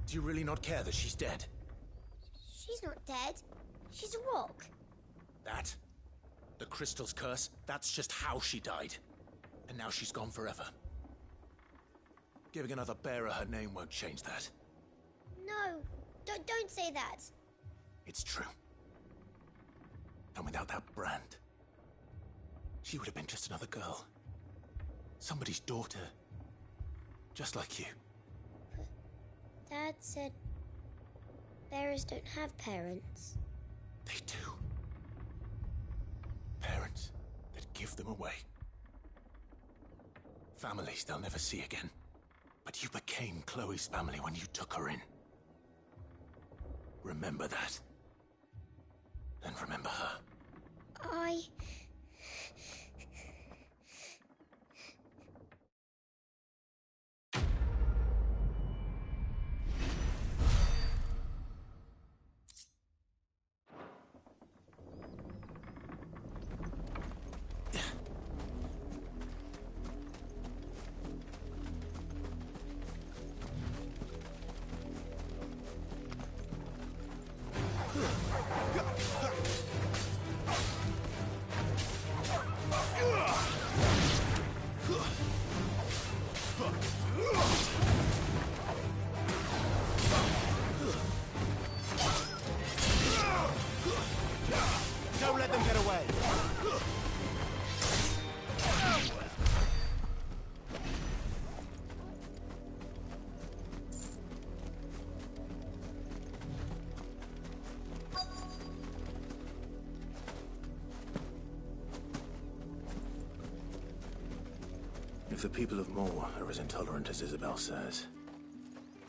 Do you really not care that she's dead? She's not dead. She's a rock. That? The crystal's curse? That's just how she died. And now she's gone forever. Giving another bearer her name won't change that. No, don't say that. It's true. And without that brand, she would have been just another girl. Somebody's daughter. Just like you. But Dad said bearers don't have parents. They do. Parents that give them away. Families they'll never see again. But you became Chloe's family when you took her in. Remember that. And remember her. Don't let them get away. If the people of Moor are as intolerant as Isabel says,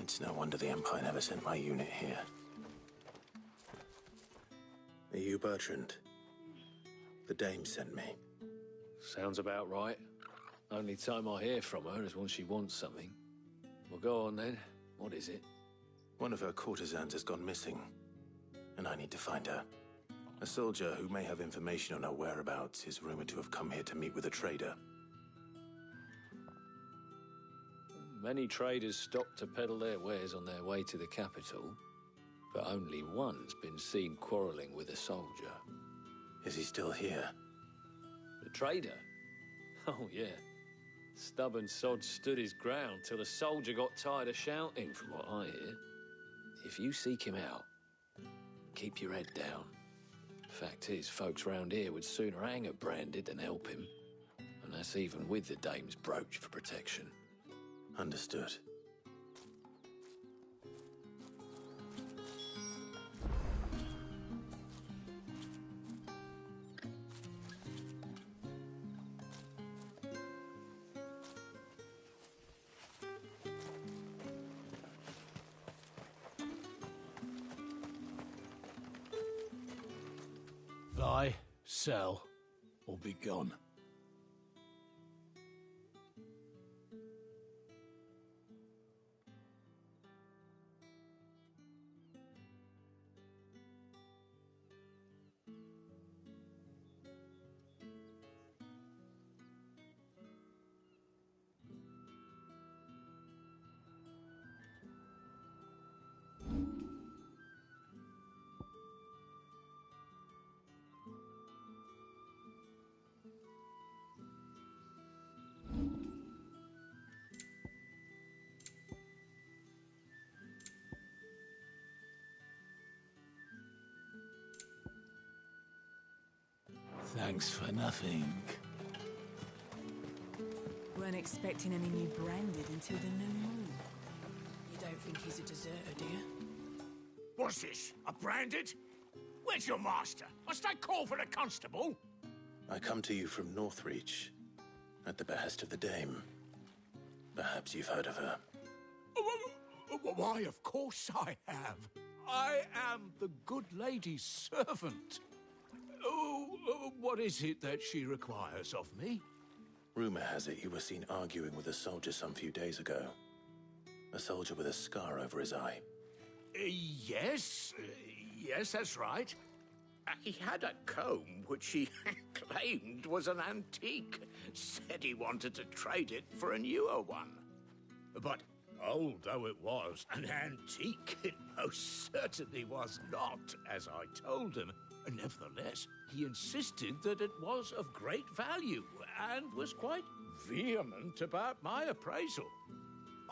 it's no wonder the Empire never sent my unit here. Are you Bertrand? The Dame sent me. Sounds about right. Only time I hear from her is when she wants something. Well, go on then. What is it? One of her courtesans has gone missing, and I need to find her. A soldier who may have information on her whereabouts is rumored to have come here to meet with a trader. Many traders stop to peddle their wares on their way to the capital, but only one's been seen quarrelling with a soldier. Is he still here? The trader? Oh, yeah. Stubborn sod stood his ground till the soldier got tired of shouting, from what I hear. If you seek him out, keep your head down. Fact is, folks round here would sooner hang a branded than help him. And that's even with the Dame's brooch for protection. Understood. Buy, sell, or be gone. Thanks for nothing. Weren't expecting any new branded until the new moon. You don't think he's a deserter, do you? What's this? A branded? Where's your master? Must I call for the constable? I come to you from Northreach, at the behest of the Dame. Perhaps you've heard of her. Why, of course I have. I am the good lady's servant. What is it that she requires of me? Rumor has it you were seen arguing with a soldier some few days ago. A soldier with a scar over his eye. Yes, that's right. He had a comb which he claimed was an antique. Said he wanted to trade it for a newer one. But old though it was, an antique it most certainly was not, as I told him. Nevertheless, he insisted that it was of great value and was quite vehement about my appraisal.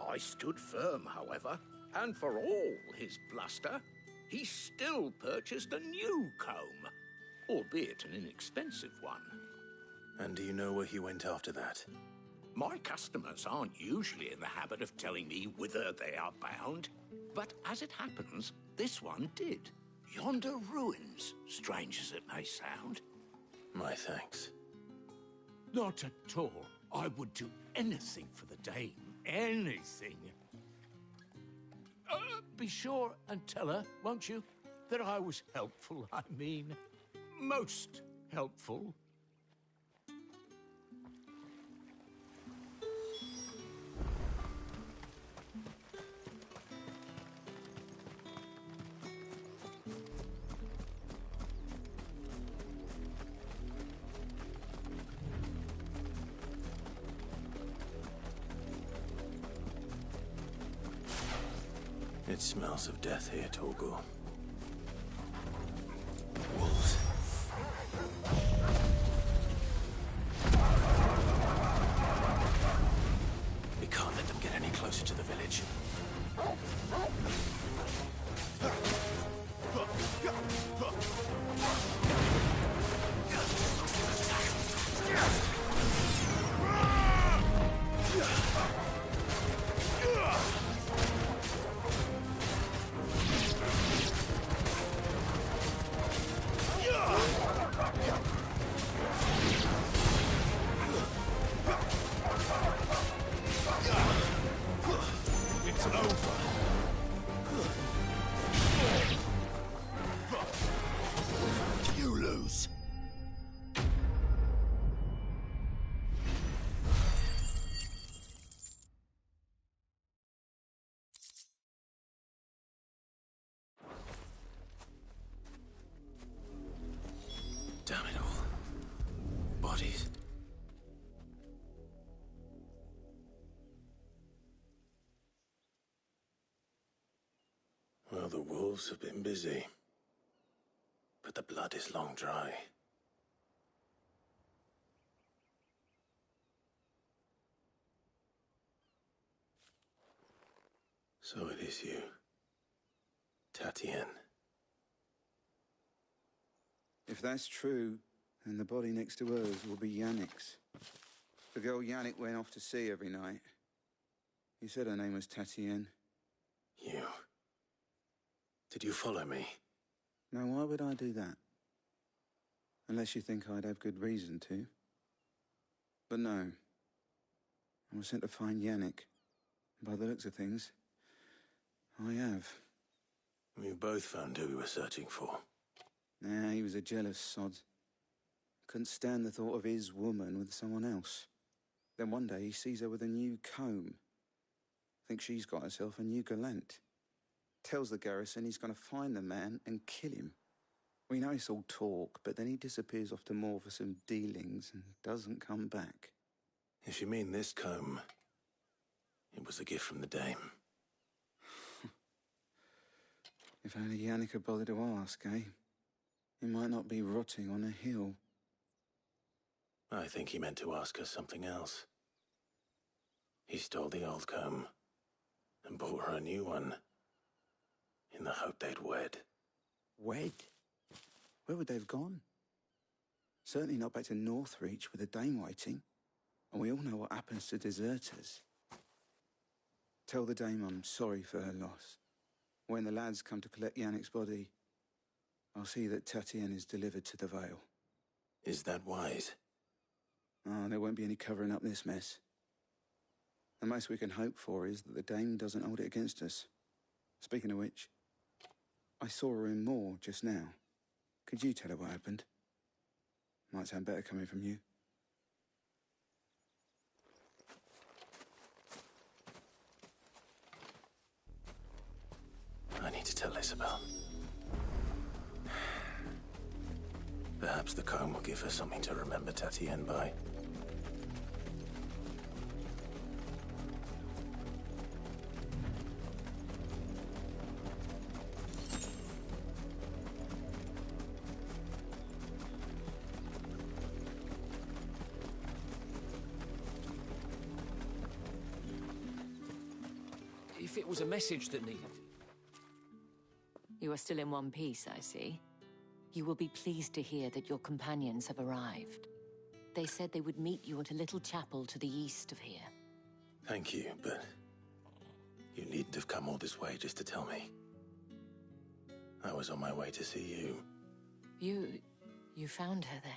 I stood firm, however, and for all his bluster, he still purchased a new comb, albeit an inexpensive one. And do you know where he went after that? My customers aren't usually in the habit of telling me whither they are bound, but as it happens, this one did. Yonder ruins, strange as it may sound. My thanks. Not at all. I would do anything for the Dame. Anything. Be sure and tell her, won't you, that I was helpful, I mean. Most helpful. It smells of death here, Torgal. Wolves. We can't let them get any closer to the village. It's over. You lose. Damn it all. Bodies. Well, the wolves have been busy. But the blood is long dry. So it is you, Tatienne. If that's true, then the body next to hers will be Yannick's. The girl Yannick went off to see every night. He said her name was Tatienne. You. Did you follow me? Now, why would I do that? Unless you think I'd have good reason to. But no. I was sent to find Yannick. By the looks of things, I have. We both found who we were searching for. Nah, he was a jealous sod. Couldn't stand the thought of his woman with someone else. Then one day he sees her with a new comb. Thinks she's got herself a new gallant. Tells the garrison he's going to find the man and kill him. We know it's all talk, but then he disappears off to Moor for some dealings and doesn't come back. If you mean this comb, it was a gift from the Dame. If only Yannick had bothered to ask, eh? He might not be rotting on a hill. I think he meant to ask her something else. He stole the old comb and bought her a new one in the hope they'd wed. Wed? Where would they have gone? Certainly not back to Northreach with the Dame waiting. And we all know what happens to deserters. Tell the Dame I'm sorry for her loss. When the lads come to collect Yannick's body, I'll see that Tatienne is delivered to the Vale. Is that wise? Oh, there won't be any covering up this mess. The most we can hope for is that the Dame doesn't hold it against us. Speaking of which, I saw her in Moor just now. Could you tell her what happened? Might sound better coming from you. I need to tell Isabel. Perhaps the comb will give her something to remember Tatienne by. If it was a message that needed... You are still in one piece, I see. You will be pleased to hear that your companions have arrived. They said they would meet you at a little chapel to the east of here. Thank you, but you needn't have come all this way just to tell me. I was on my way to see you. You found her then?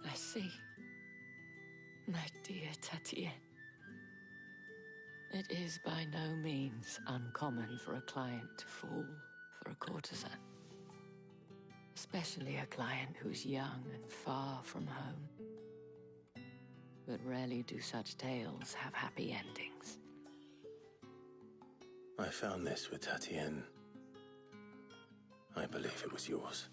I see. My dear Tatienne. It is by no means uncommon for a client to fall for a courtesan. Especially a client who's young and far from home. But rarely do such tales have happy endings. I found this with Tatienne. I believe it was yours.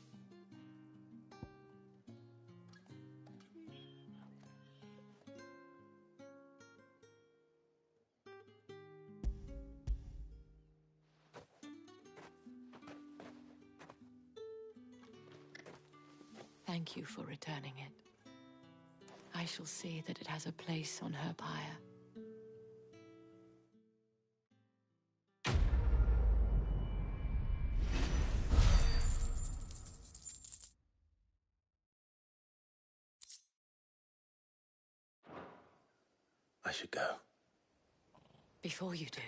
Thank you for returning it. I shall see that it has a place on her pyre. I should go. Before you do,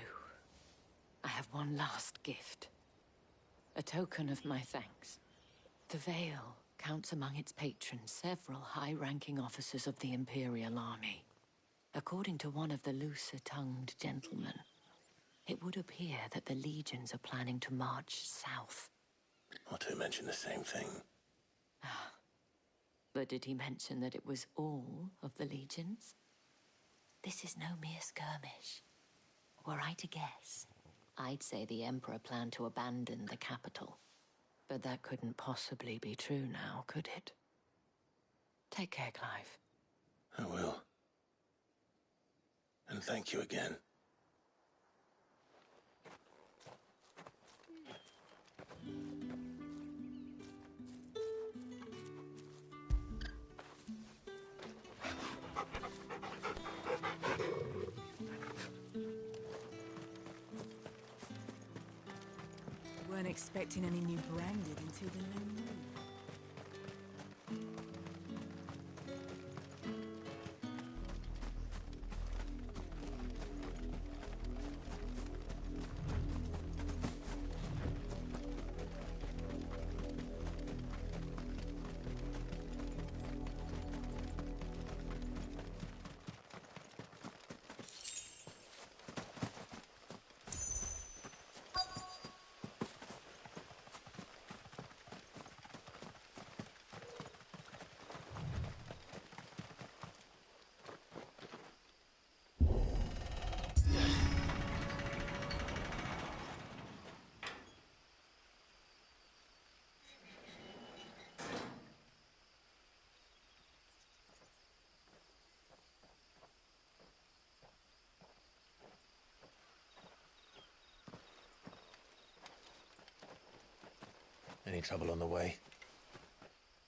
I have one last gift. A token of my thanks. The Vale counts among its patrons several high-ranking officers of the Imperial Army. According to one of the looser-tongued gentlemen, it would appear that the legions are planning to march south. Otto mentioned the same thing. But did he mention that it was all of the legions? This is no mere skirmish. Were I to guess, I'd say the Emperor planned to abandon the capital. But that couldn't possibly be true now, could it? Take care, Clive. I will. And thank you again. Weren't expecting any new branded until the new moon. Any trouble on the way?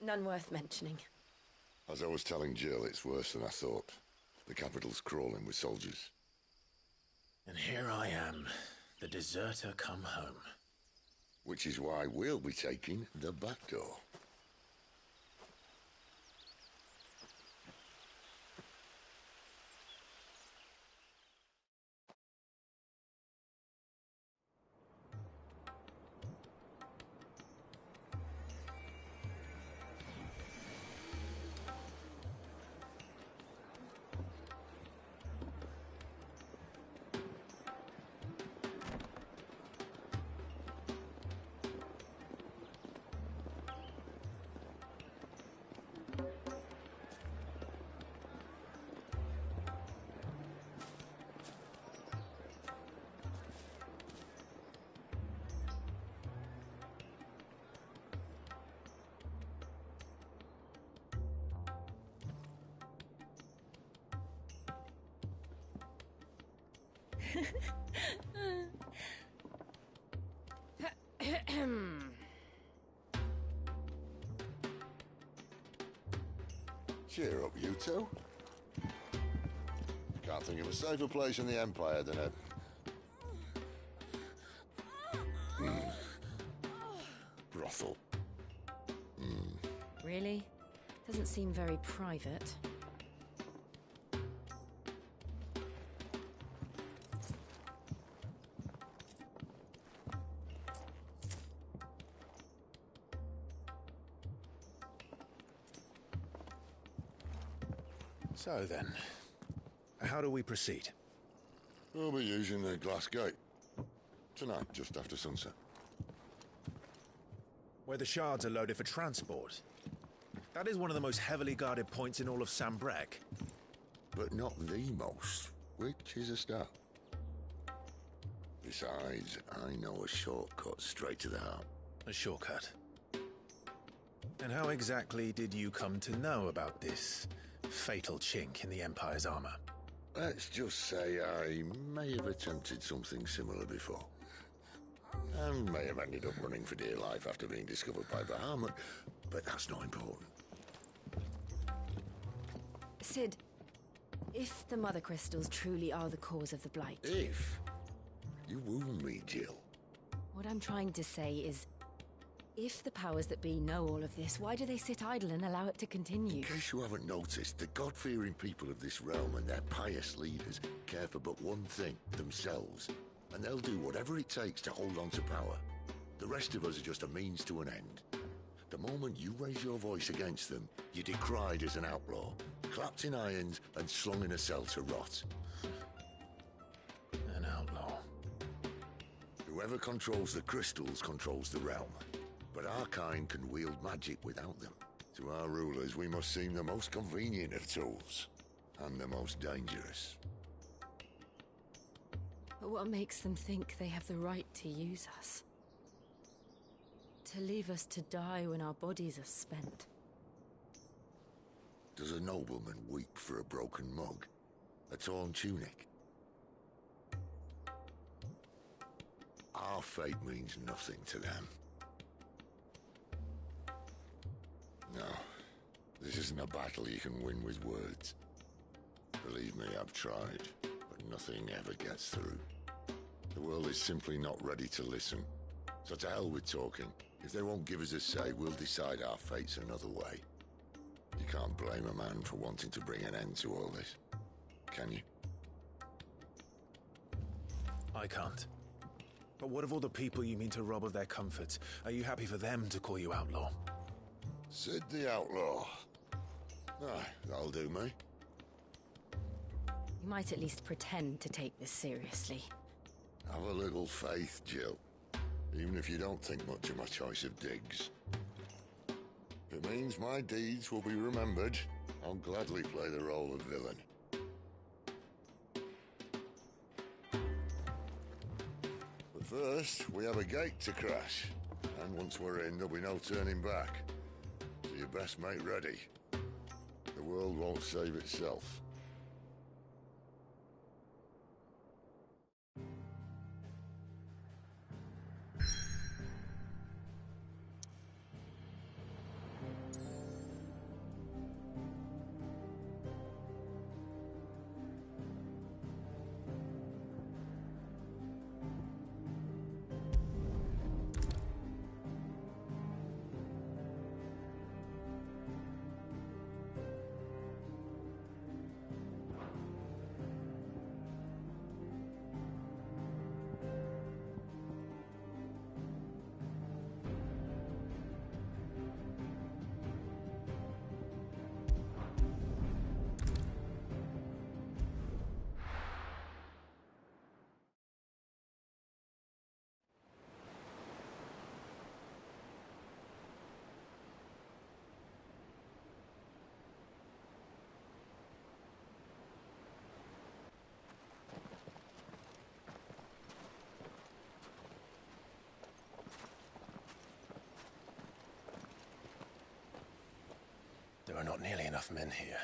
None worth mentioning. As I was telling Jill, it's worse than I thought. The capital's crawling with soldiers. And here I am, the deserter come home. Which is why we'll be taking the back door. Cheer up, you two. Can't think of a safer place in the Empire than a... brothel. Really? Doesn't seem very private. So then, how do we proceed? We'll be using the glass gate. Tonight, just after sunset. Where the shards are loaded for transport. That is one of the most heavily guarded points in all of Sambrek. But not the most, which is a start. Besides, I know a shortcut straight to the heart. A shortcut? And how exactly did you come to know about this fatal chink in the Empire's armor? Let's just say I may have attempted something similar before. And may have ended up running for dear life after being discovered by Bahamut, but that's not important. Sid, if the Mother Crystals truly are the cause of the Blight... If? You wound me, Jill. What I'm trying to say is, if the powers that be know all of this, why do they sit idle and allow it to continue? In case you haven't noticed, the God-fearing people of this realm and their pious leaders care for but one thing, themselves. And they'll do whatever it takes to hold on to power. The rest of us are just a means to an end. The moment you raise your voice against them, you're decried as an outlaw, clapped in irons and slung in a cell to rot. An outlaw. Whoever controls the crystals controls the realm. But our kind can wield magic without them. To our rulers, we must seem the most convenient of tools. And the most dangerous. But what makes them think they have the right to use us? To leave us to die when our bodies are spent? Does a nobleman weep for a broken mug? A torn tunic? Our fate means nothing to them. No, this isn't a battle you can win with words. Believe me, I've tried, but nothing ever gets through. The world is simply not ready to listen. So to hell with talking. If they won't give us a say, we'll decide our fates another way. You can't blame a man for wanting to bring an end to all this, can you? I can't. But what of all the people you mean to rob of their comforts? Are you happy for them to call you outlaw? Sid the Outlaw. That'll do me. You might at least pretend to take this seriously. Have a little faith, Jill. Even if you don't think much of my choice of digs. If it means my deeds will be remembered, I'll gladly play the role of villain. But first, we have a gate to crash. And once we're in, there'll be no turning back. So you best make ready. The world won't save itself. There are not nearly enough men here.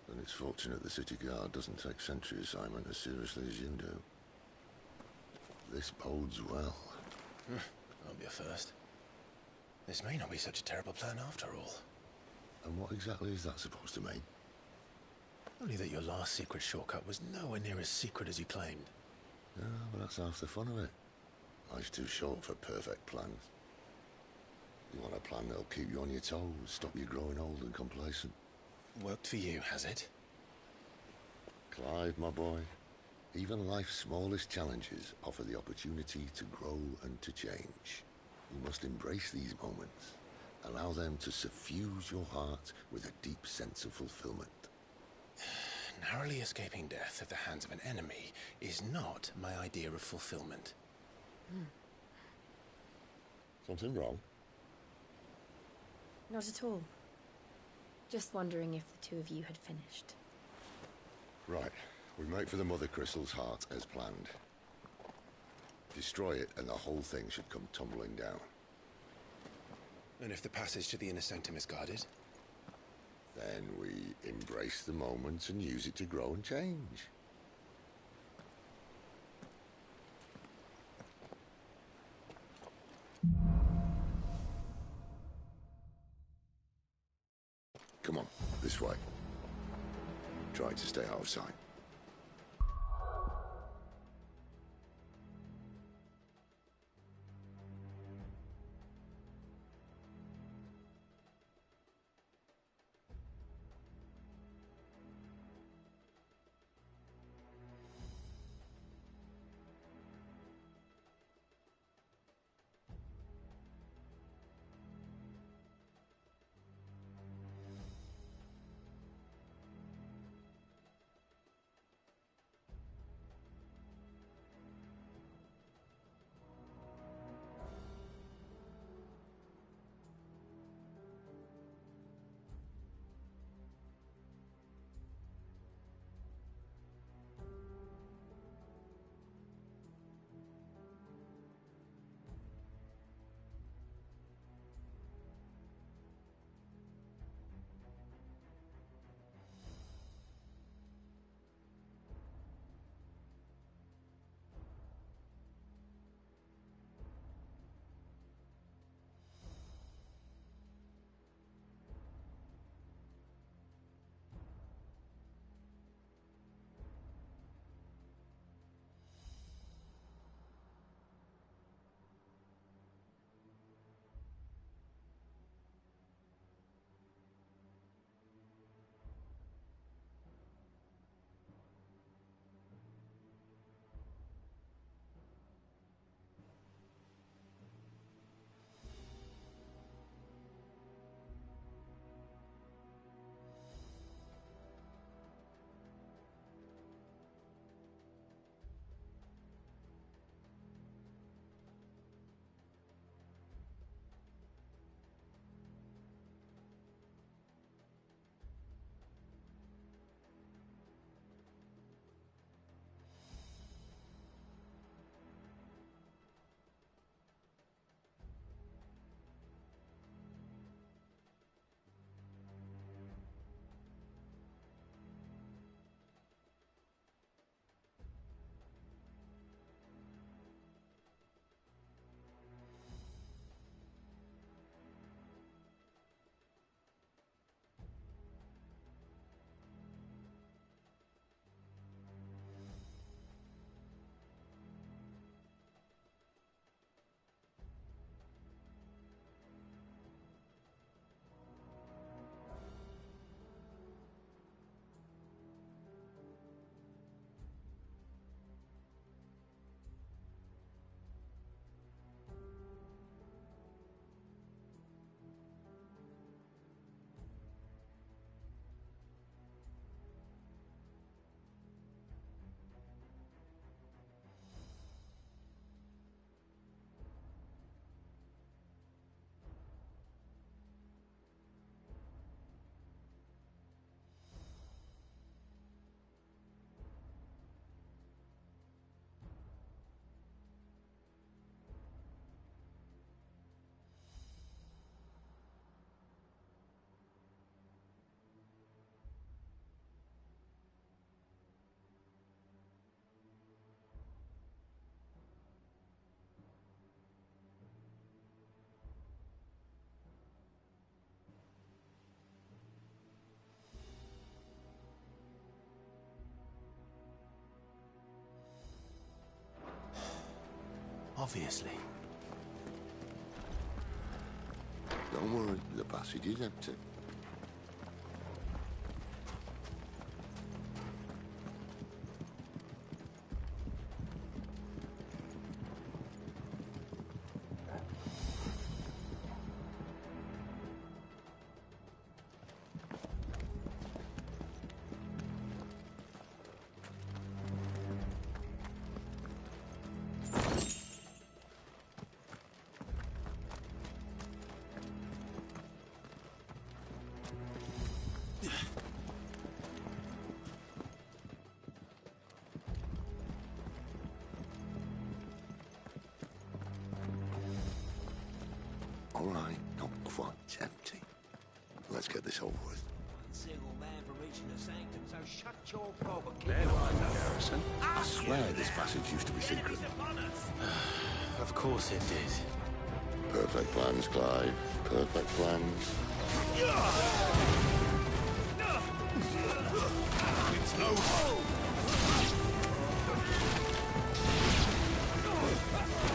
Then it's fortunate the city guard doesn't take sentry assignment as seriously as you do. This bodes well. Won't be a first. This may not be such a terrible plan after all. And what exactly is that supposed to mean? Only that your last secret shortcut was nowhere near as secret as you claimed. Yeah, but that's half the fun of it. Life's too short for perfect plans. You want a plan that'll keep you on your toes, stop you growing old and complacent. Worked for you, has it? Clive, my boy, even life's smallest challenges offer the opportunity to grow and to change. You must embrace these moments. Allow them to suffuse your heart with a deep sense of fulfillment. Narrowly escaping death at the hands of an enemy is not my idea of fulfillment. Something wrong? Not at all. Just wondering if the two of you had finished. Right. We make for the Mother Crystal's heart as planned. Destroy it and the whole thing should come tumbling down. And if the passage to the inner sanctum is guarded? Then we embrace the moment and use it to grow and change. Come on, this way. Try to stay out of sight. Obviously. Don't worry, the passage is empty. All right, not quite empty. Let's get this over with. Single man for reaching the sanctum, so shut your gob and keep Then your eyes I open. Garrison. I swear this passage used to be secret. Of course it did. Perfect plans, Clive. Perfect plans. It's over.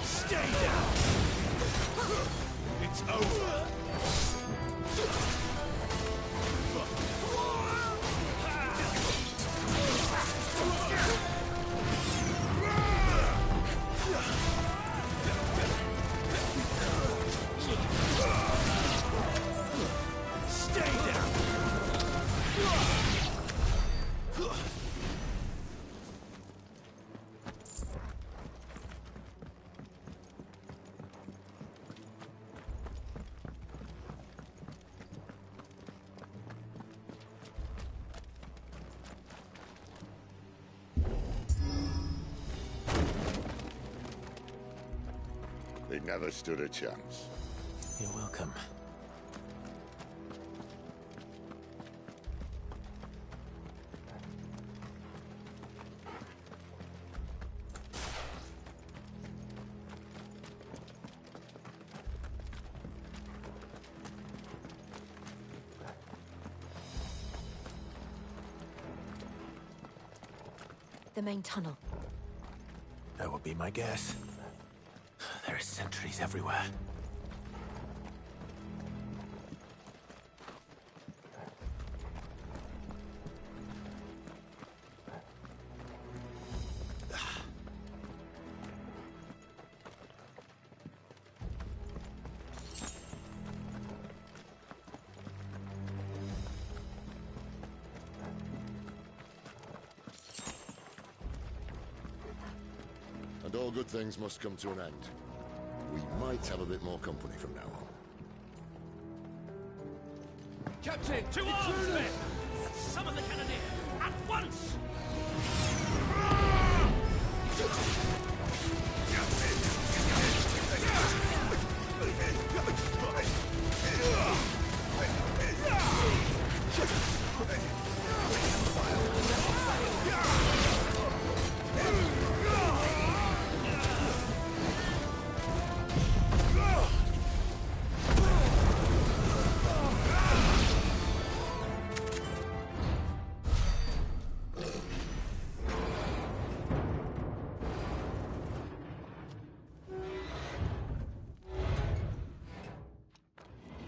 Stay down. It's over. Stay down. They never stood a chance. You're welcome. The main tunnel. That would be my guess. There are sentries everywhere. And all good things must come to an end. We might have a bit more company from now on. Captain, to arms, men! Summon the cannoneer at once!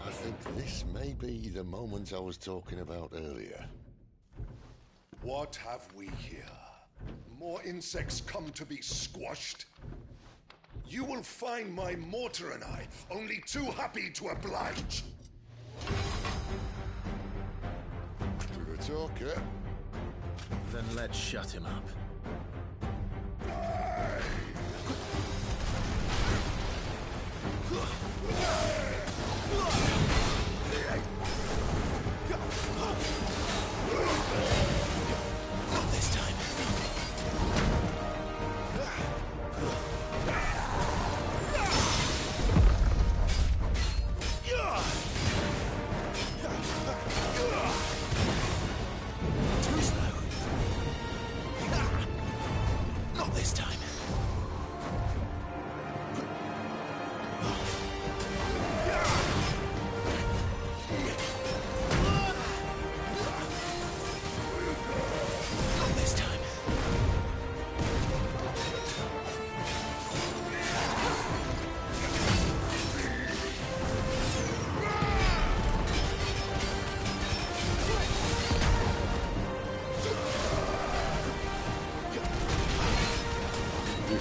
I think this may be the moment I was talking about earlier. What have we here? More insects come to be squashed? You will find my mortar and I only too happy to oblige. To the talker. Then let's shut him up. Not this time. Too slow. Not this time.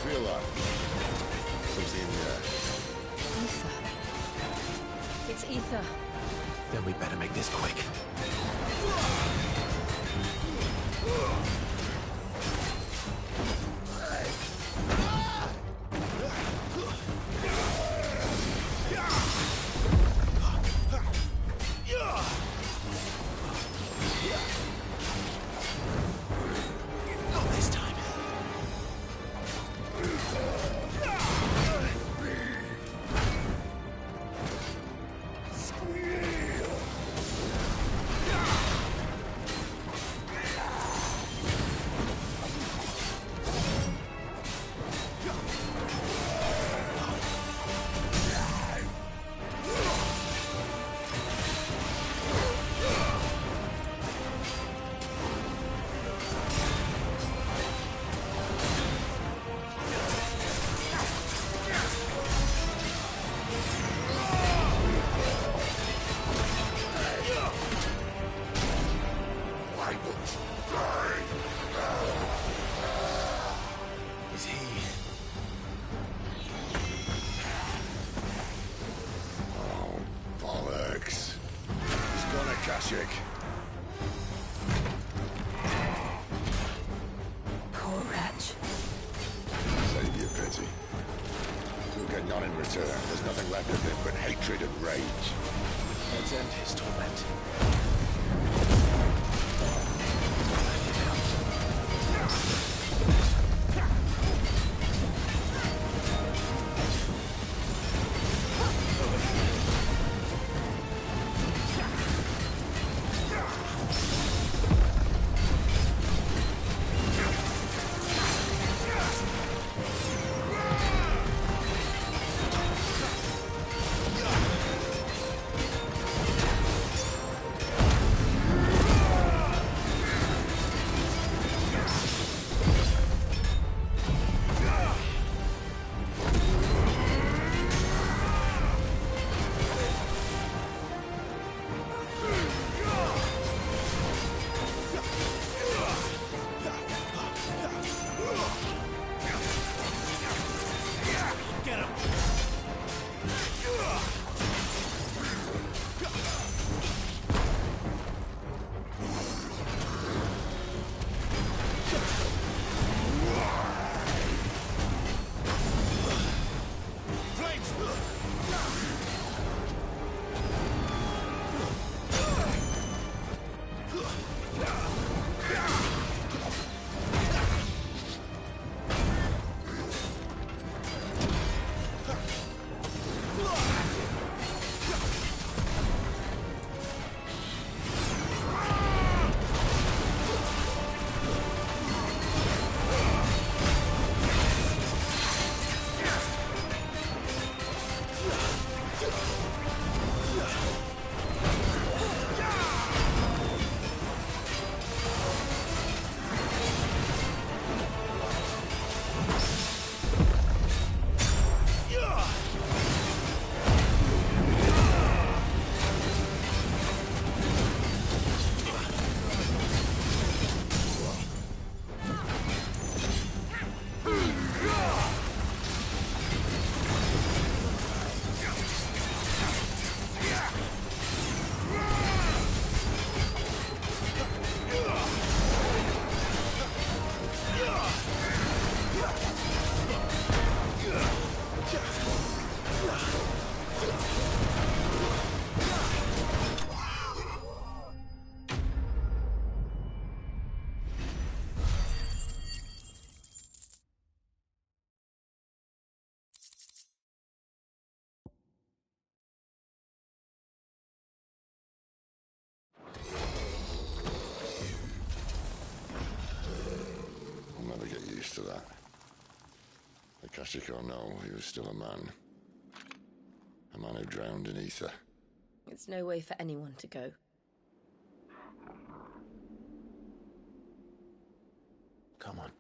feel that? Something, Ether. It's ether. Then we better make this quick. Not this time. Is he? oh, bollocks. He's gone, Akashic. Poor wretch. Save your pity. You'll get none in return. There's nothing left of him but hatred and rage. Let's end his torment. To that. Akashic or no, he was still a man. A man who drowned in ether. It's no way for anyone to go. Come on.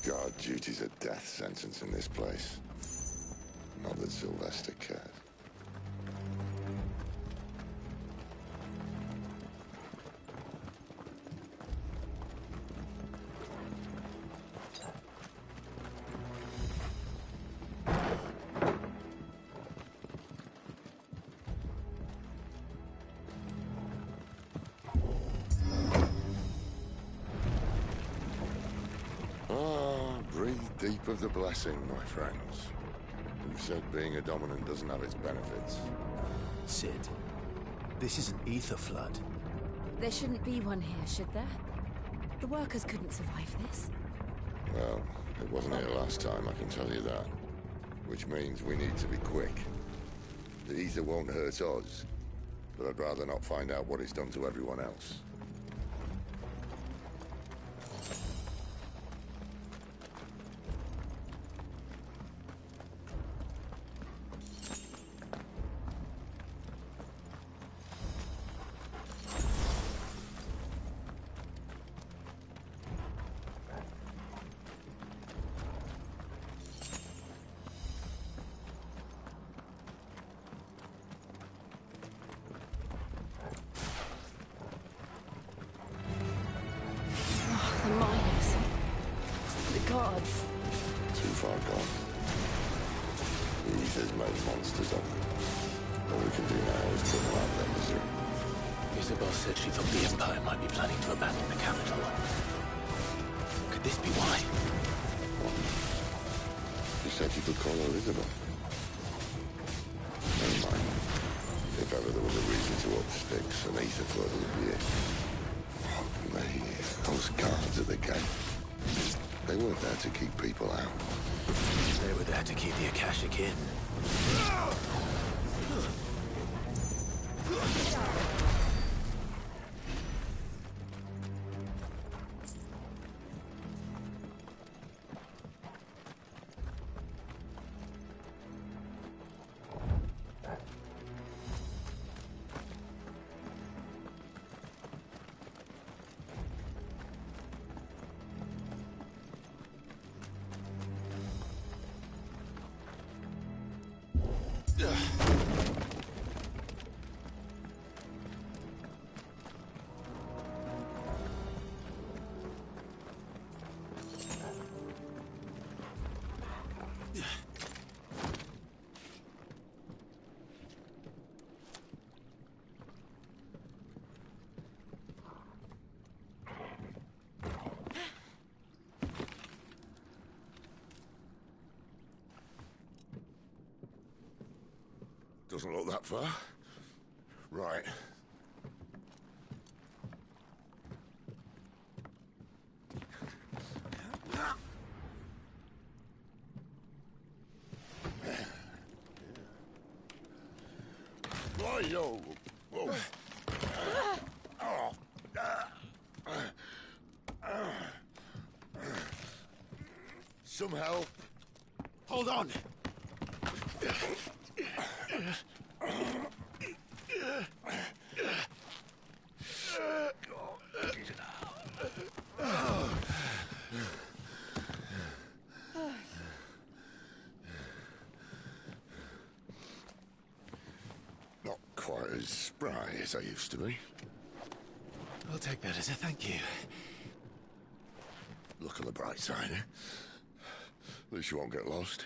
God, duty's a death sentence in this place. Not that Sylvester cared. Ah, breathe deep of the blessing, my friends. Who said being a dominant doesn't have its benefits? Sid, this is an ether flood. There shouldn't be one here, should there? The workers couldn't survive this. Well, it wasn't here last time, I can tell you that. Which means we need to be quick. The ether won't hurt us, but I'd rather not find out what it's done to everyone else. The miners. The gods. Too far gone. The ether's made monsters of them. All we can do now is put them out of their misery. Isabel said she thought the Empire might be planning to abandon the capital. Could this be why? She said you could call her Isabel. Never mind. If ever there was a reason to up sticks, an ether flood would be it. Those guards at the gate. They weren't there to keep people out. They were there to keep the Akashic in. Doesn't look that far. Right. Yo. Whoa. Some help. Hold on. Not quite as spry as I used to be. I'll take that as a thank you. Look on the bright side, eh? At least you won't get lost.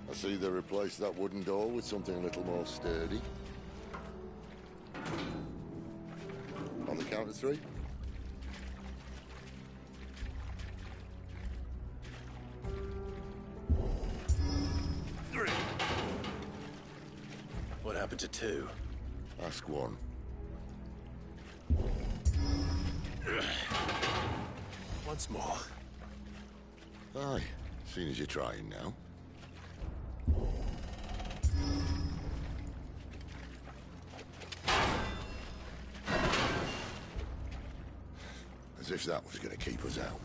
I see they replaced that wooden door with something a little more sturdy. On the count of 3. What happened to 2? Ask 1. Once more. Aye, seeing as you're trying now. As if that was going to keep us out.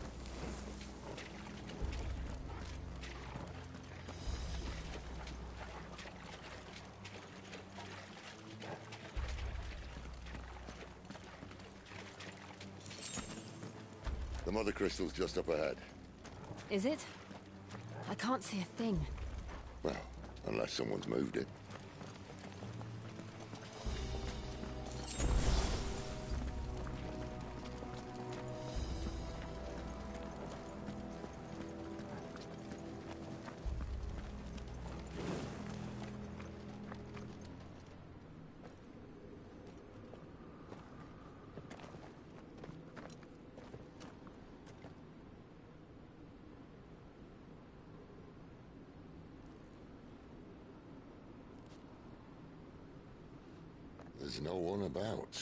The mother crystal's just up ahead. Is it? I can't see a thing. Well, unless someone's moved it. There's no one about.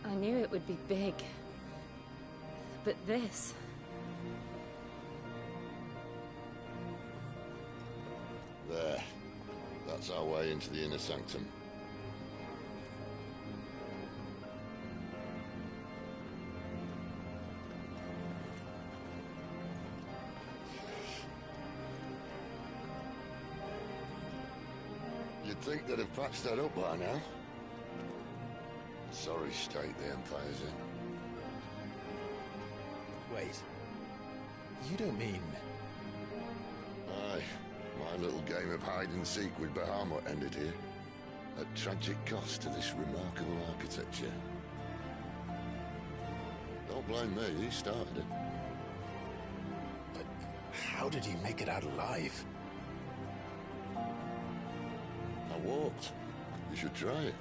I knew it would be big. But this... There. That's our way into the inner sanctum. You'd think they'd have patched that up by now. Sorry state the Empire's in. Wait. You don't mean... Aye. My little game of hide-and-seek with Bahamut ended here. At tragic cost to this remarkable architecture. Don't blame me, he started it. But how did he make it out alive? I walked. You should try it.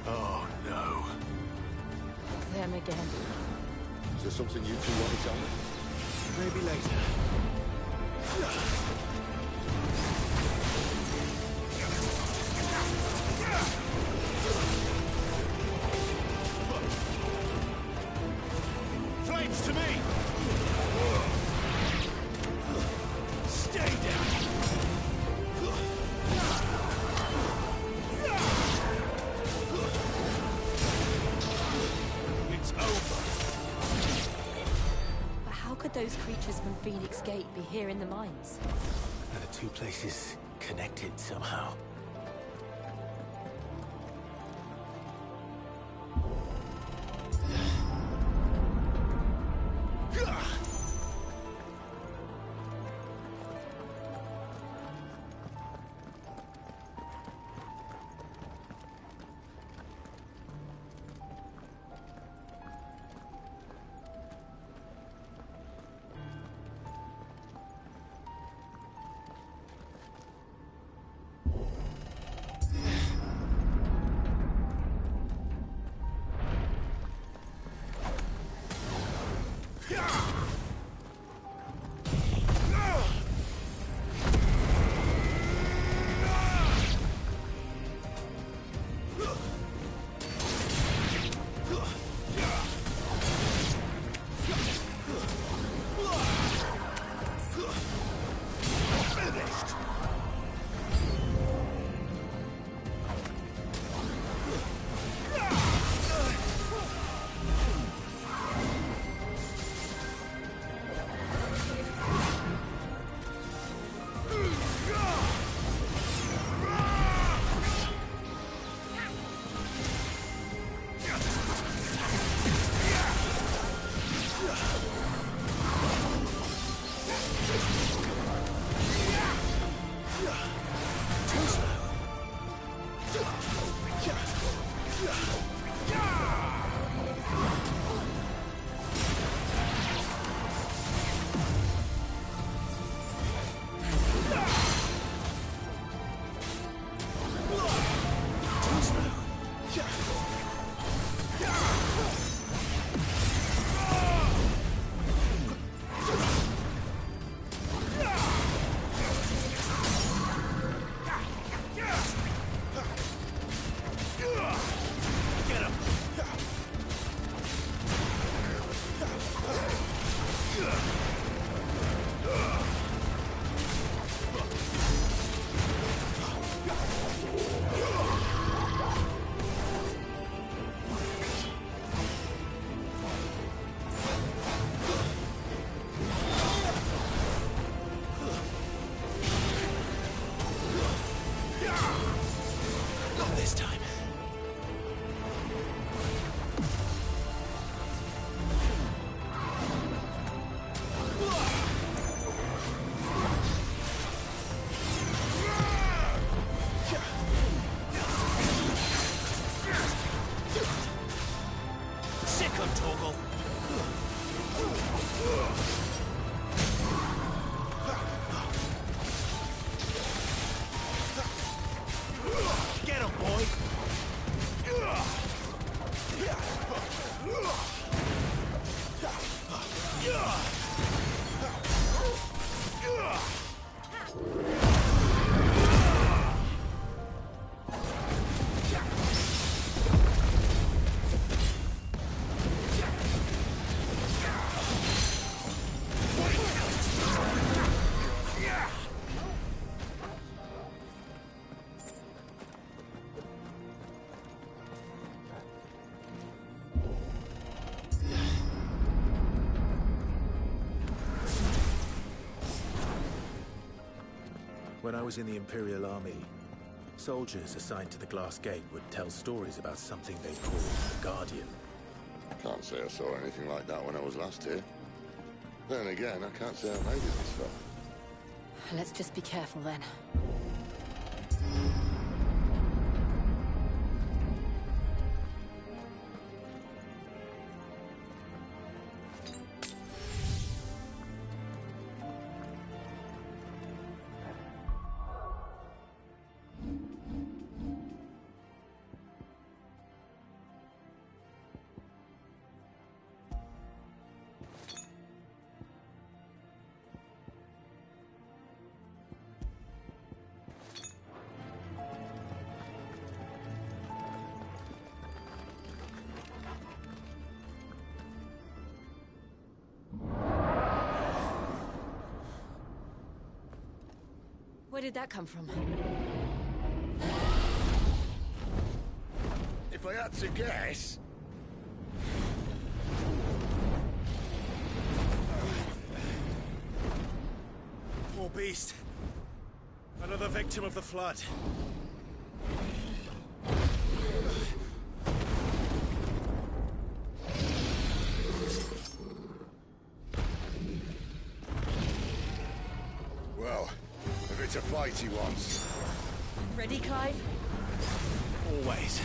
Oh, no. Them again. Is there something you two want to tell me? Maybe later. Flames to me! Stay down! It's over. But how could those creatures from Phoenix Gate be here in the mines? Are the two places connected somehow? When I was in the Imperial Army, soldiers assigned to the Glass Gate would tell stories about something they called the Guardian. Can't say I saw anything like that when I was last here. Then again, I can't say I made it this far. Let's just be careful then. Where did that come from? If I had to guess... Poor beast. Another victim of the flood. Well, if it's a fight he wants. Ready, Clive? Always.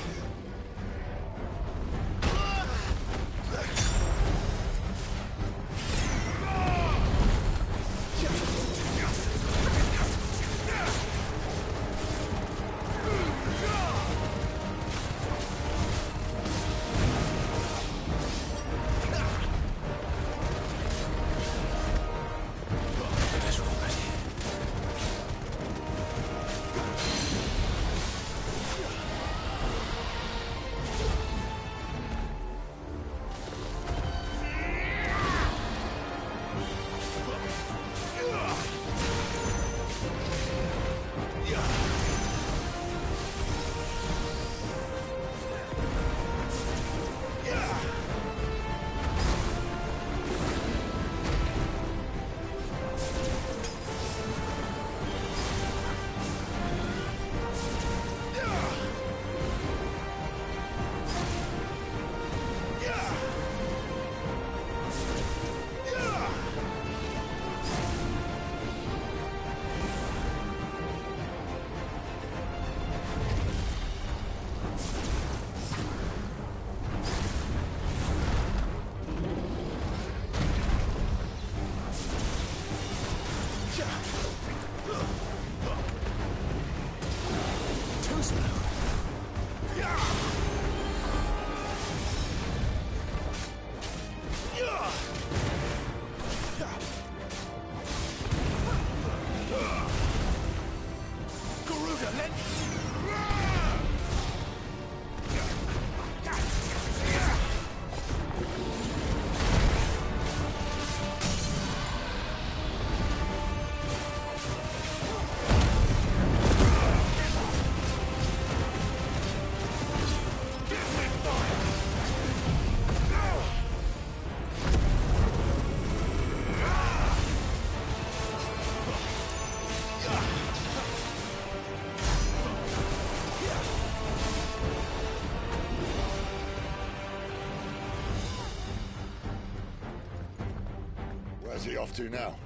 Where's he off to now?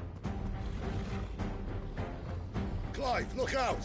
Clive, look out!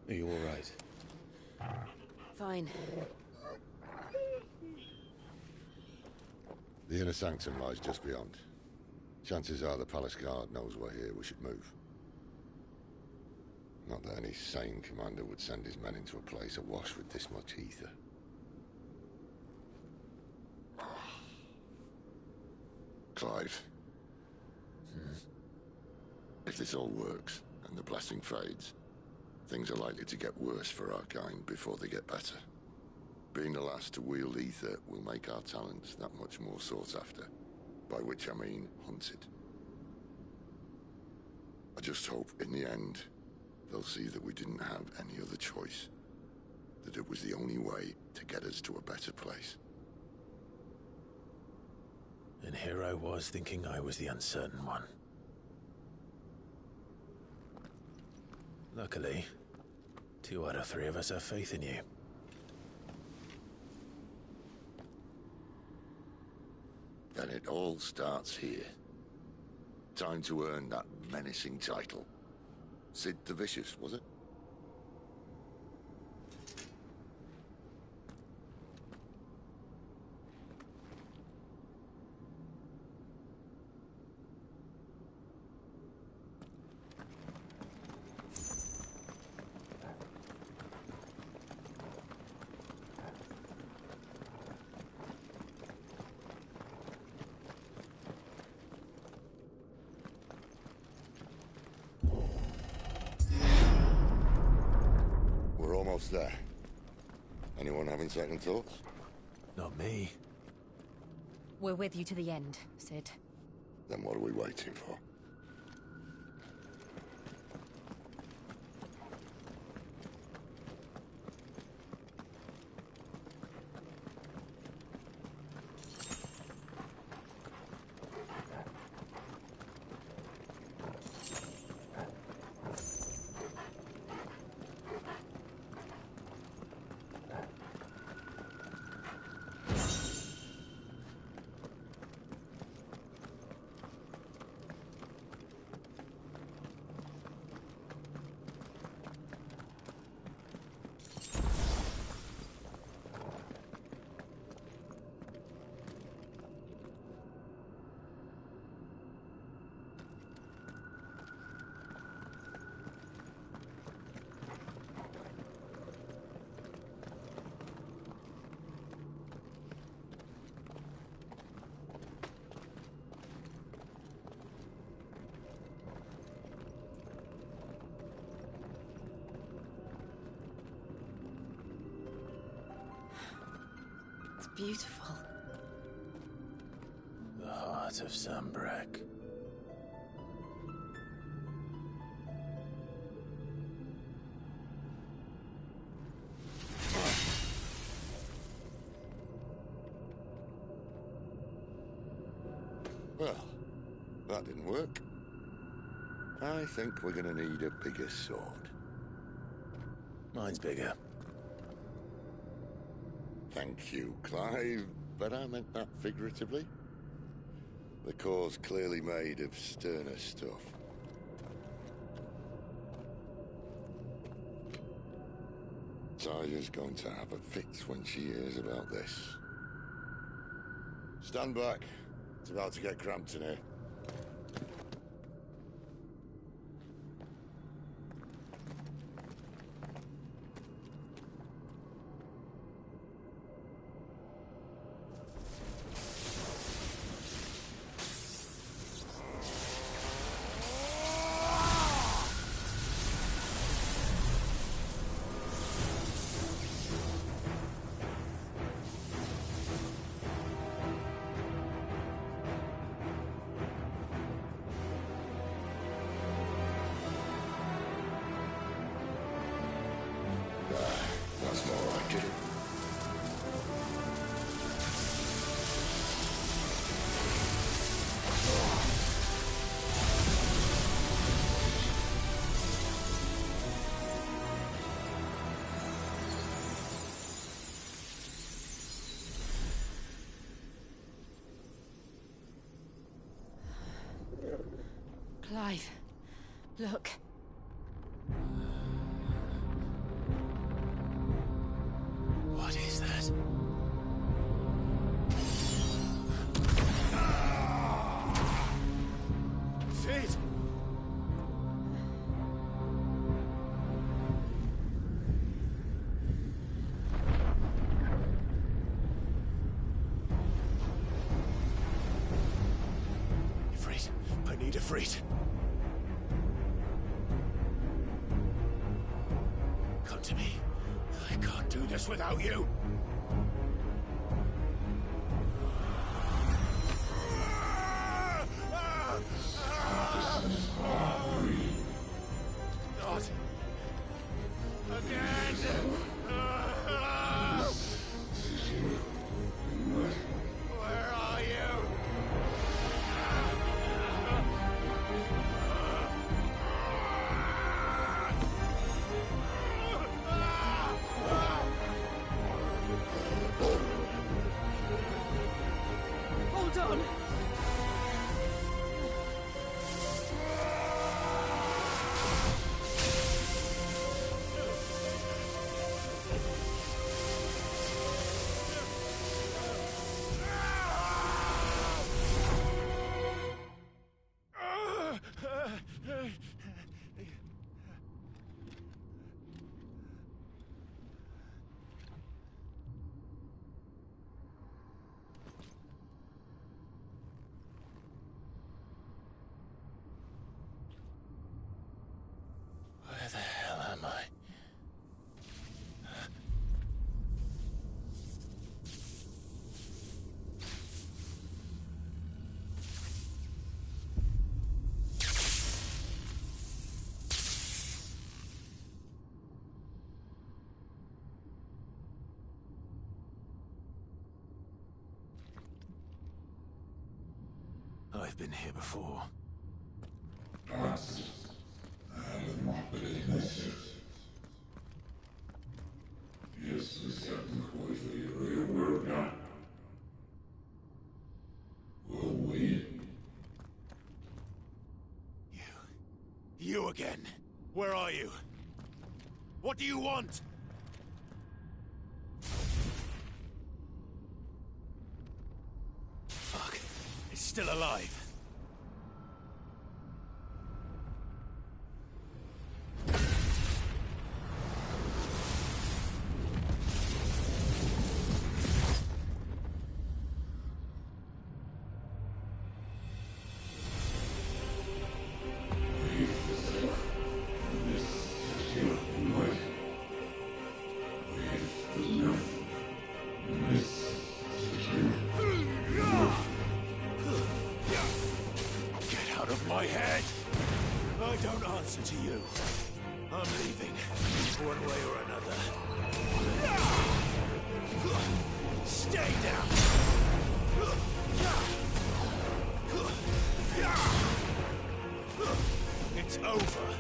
Are you all right? Fine. The inner sanctum lies just beyond. Chances are the palace guard knows we're here. We should move. Not that any sane commander would send his men into a place awash with this much ether. Clive. If this all works, and the blessing fades, things are likely to get worse for our kind before they get better. Being the last to wield ether will make our talents that much more sought after, by which I mean hunted. I just hope, in the end, they'll see that we didn't have any other choice, that it was the only way to get us to a better place. And here I was thinking I was the uncertain one. Luckily, 2 out of 3 of us have faith in you. Then it all starts here. Time to earn that menacing title. Sid the Vicious, was it? Almost there. Anyone having second thoughts? Not me. We're with you to the end, Sid. Then what are we waiting for? Beautiful. The heart of Zambrek. Well, that didn't work. I think we're gonna need a bigger sword. Mine's bigger. Thank you, Clive, but I meant that figuratively. The core's clearly made of sterner stuff. Tyler's going to have a fit when she hears about this. Stand back. It's about to get cramped in here. That's more like it. Clive, look. need a Ifrit. Come to me. I can't do this without you. Not again. Where are you? Hold on! Where the hell am I? I've been here before. You again. Where are you? What do you want? Fuck. It's still alive. My head! I don't answer to you. I'm leaving, one way or another. Stay down! It's over.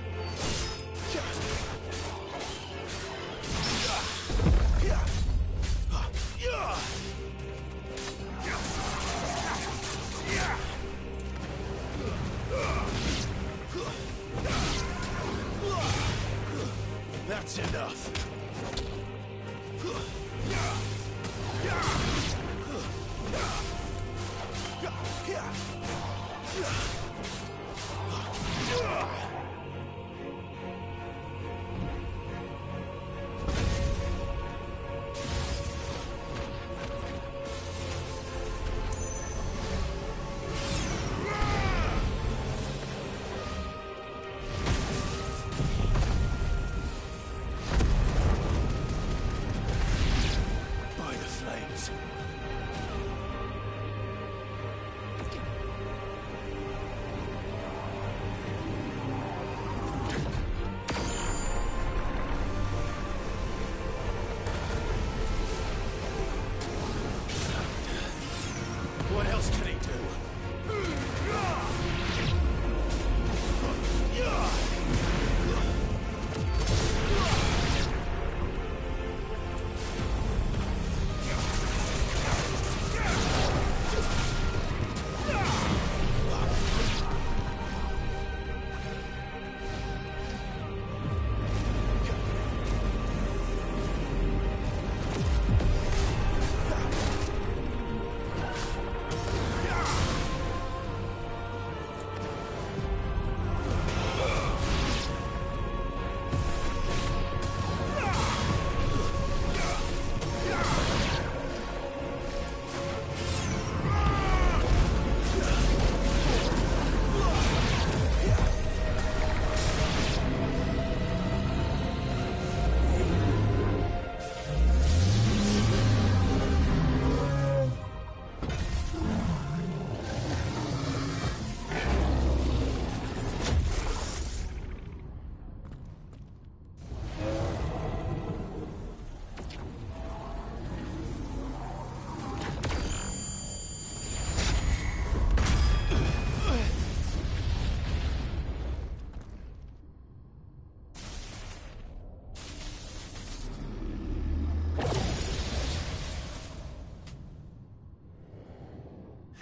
That's enough.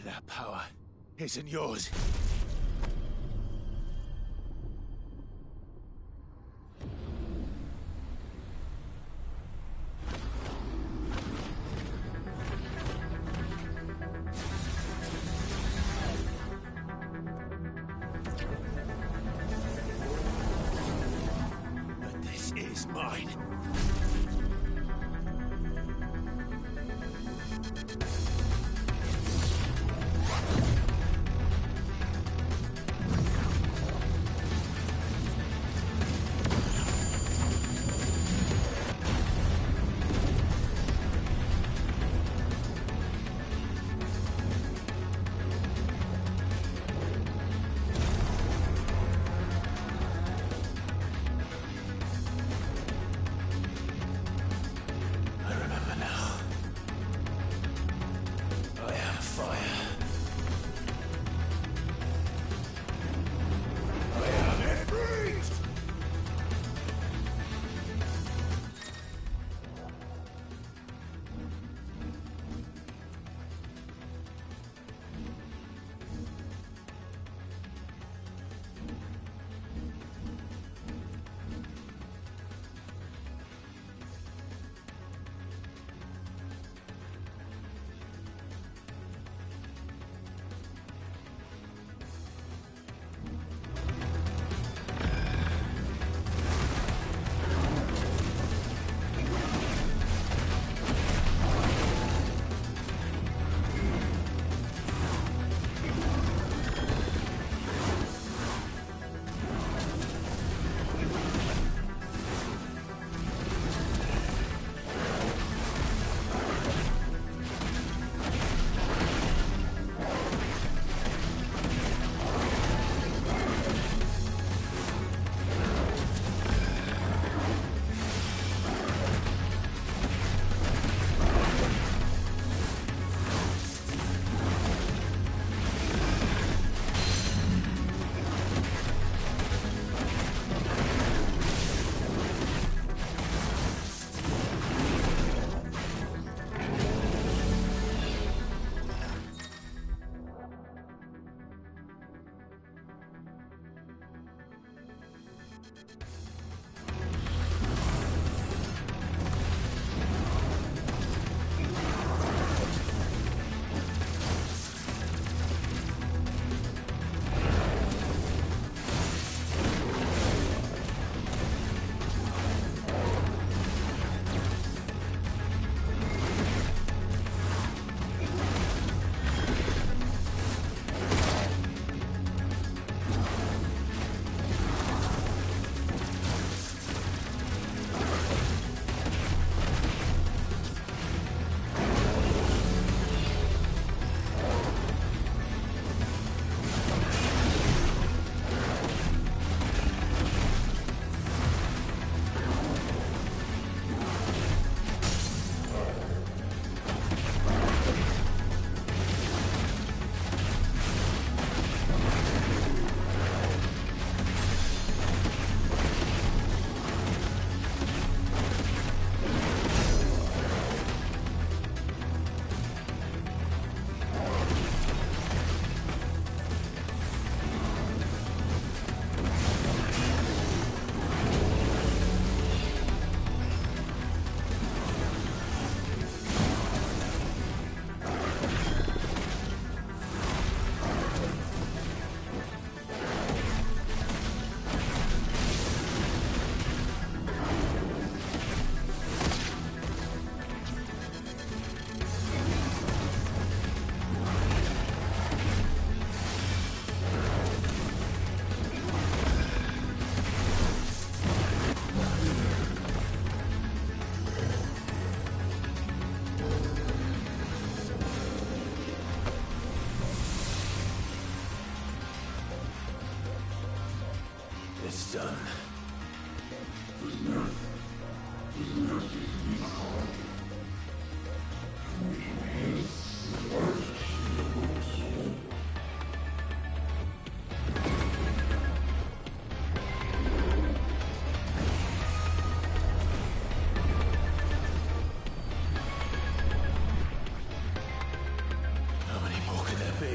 That power isn't yours. But this is mine. It's done. How many more could there be?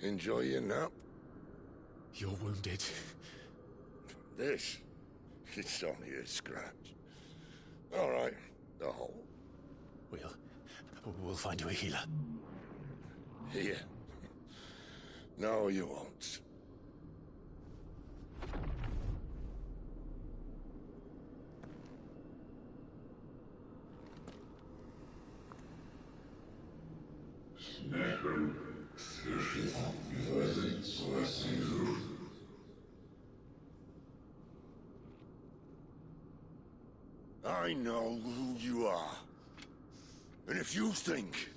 Enjoy your nap? You're wounded. This? It's only a scratch. All right, the hole. We'll find you a healer. Here. No, you won't. I know who you are. And if you think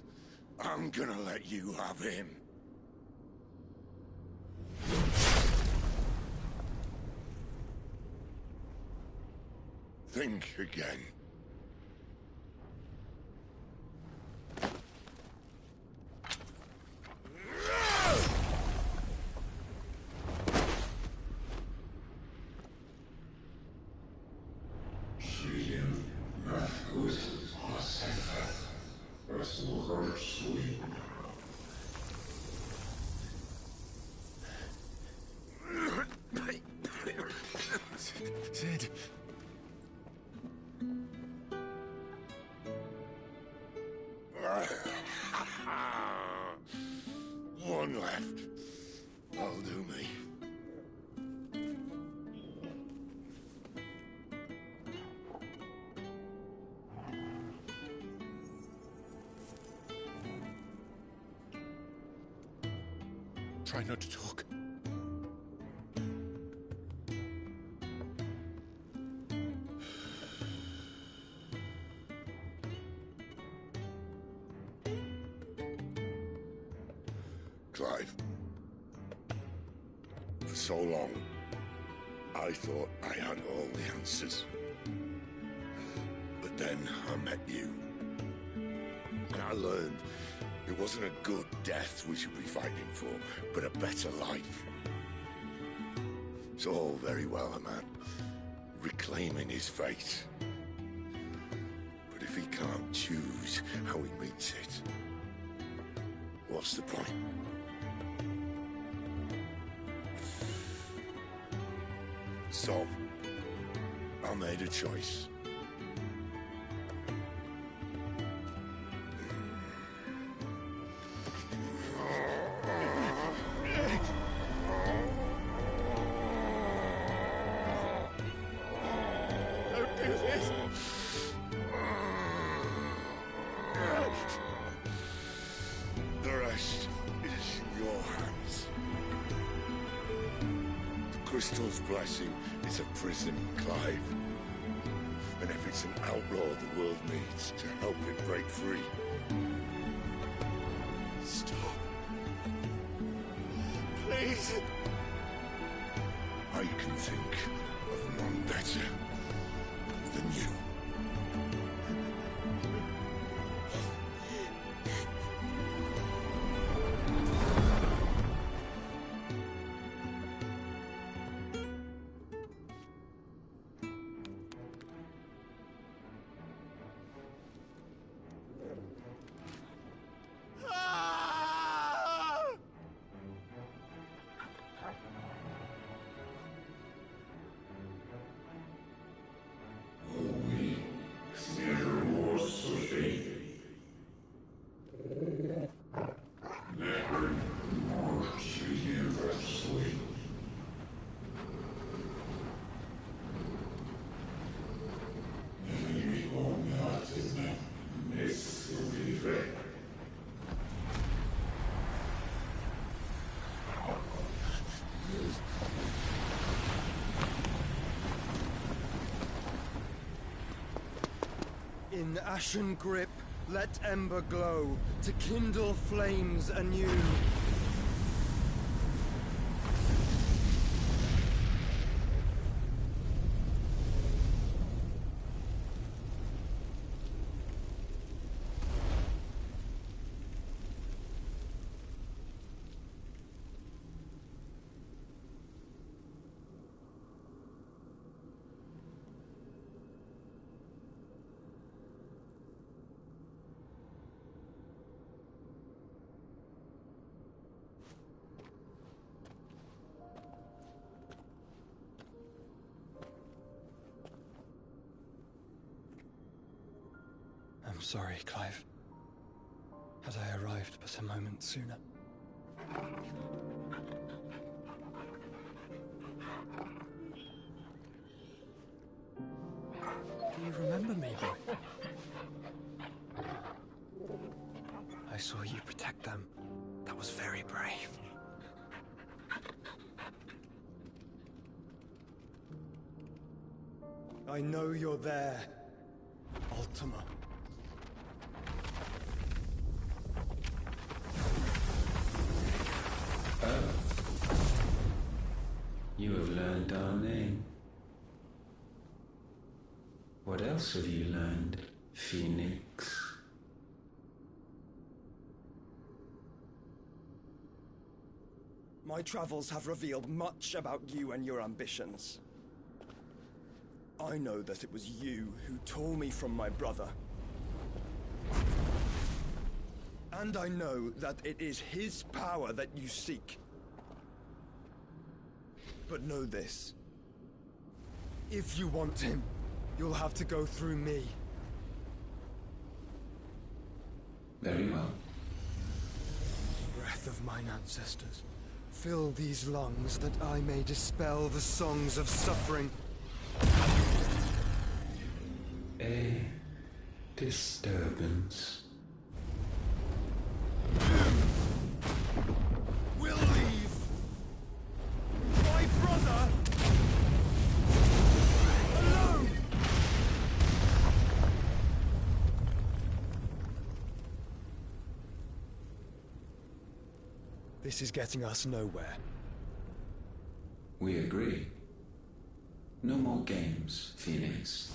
I'm gonna let you have him... think again. Sid. One left. That'll do me. Try not to talk. Clive. For so long, I thought I had all the answers. But then I met you. And I learned it wasn't a good death we should be fighting for, but a better life. It's all very well, a man reclaiming his fate. But if he can't choose how he meets it, what's the point? So, I made a choice. Don't do this! The rest is in your hands. The Crystal's blessing is a prison, Clive. And if it's an outlaw the world needs to help it break free. Stop. Please. I can think of none better than you. In ashen grip, let ember glow, to kindle flames anew. I'm sorry, Clive. Had I arrived but a moment sooner. Do you remember me, boy? I saw you protect them. That was very brave. I know you're there, Ultima. Oh. You have learned our name. What else have you learned, Phoenix? My travels have revealed much about you and your ambitions. I know that it was you who tore me from my brother. And I know that it is his power that you seek. But know this. If you want him, you'll have to go through me. Very well. Breath of mine ancestors, fill these lungs that I may dispel the songs of suffering. A disturbance. We'll leave. My brother alone. This is getting us nowhere. We agree. No more games, Phoenix.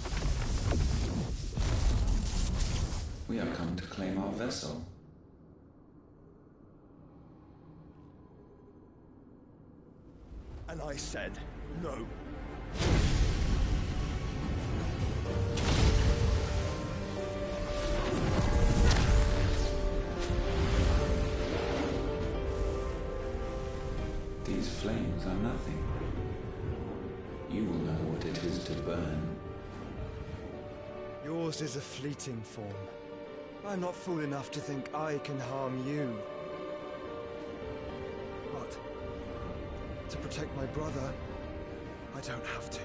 We have come to claim our vessel. And I said no. These flames are nothing. You will know what it is to burn. Yours is a fleeting form. I'm not fool enough to think I can harm you. But to protect my brother, I don't have to.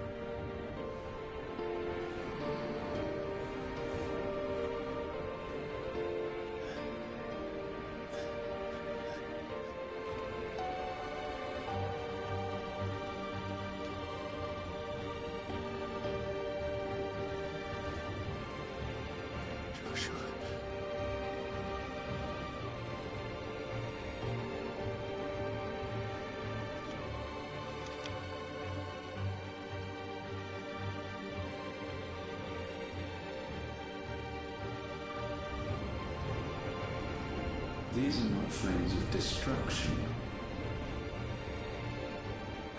These are not flames of destruction.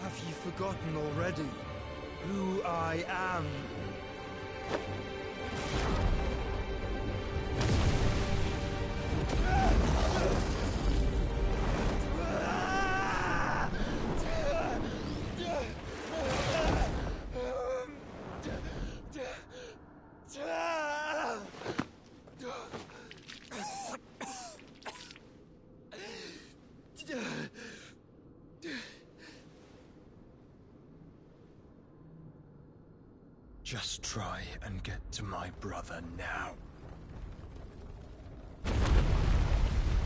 Have you forgotten already who I am? Just try and get to my brother now.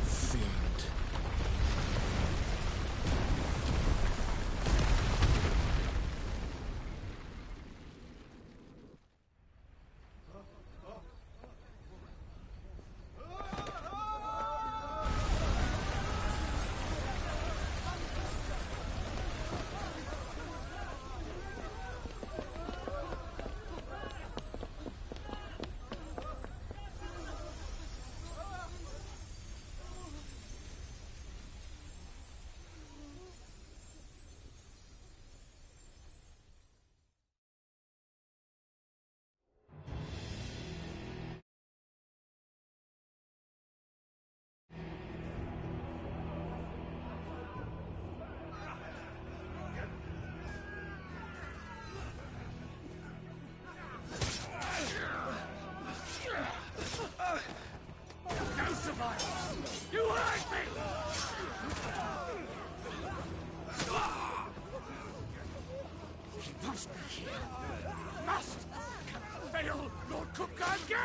Fiend.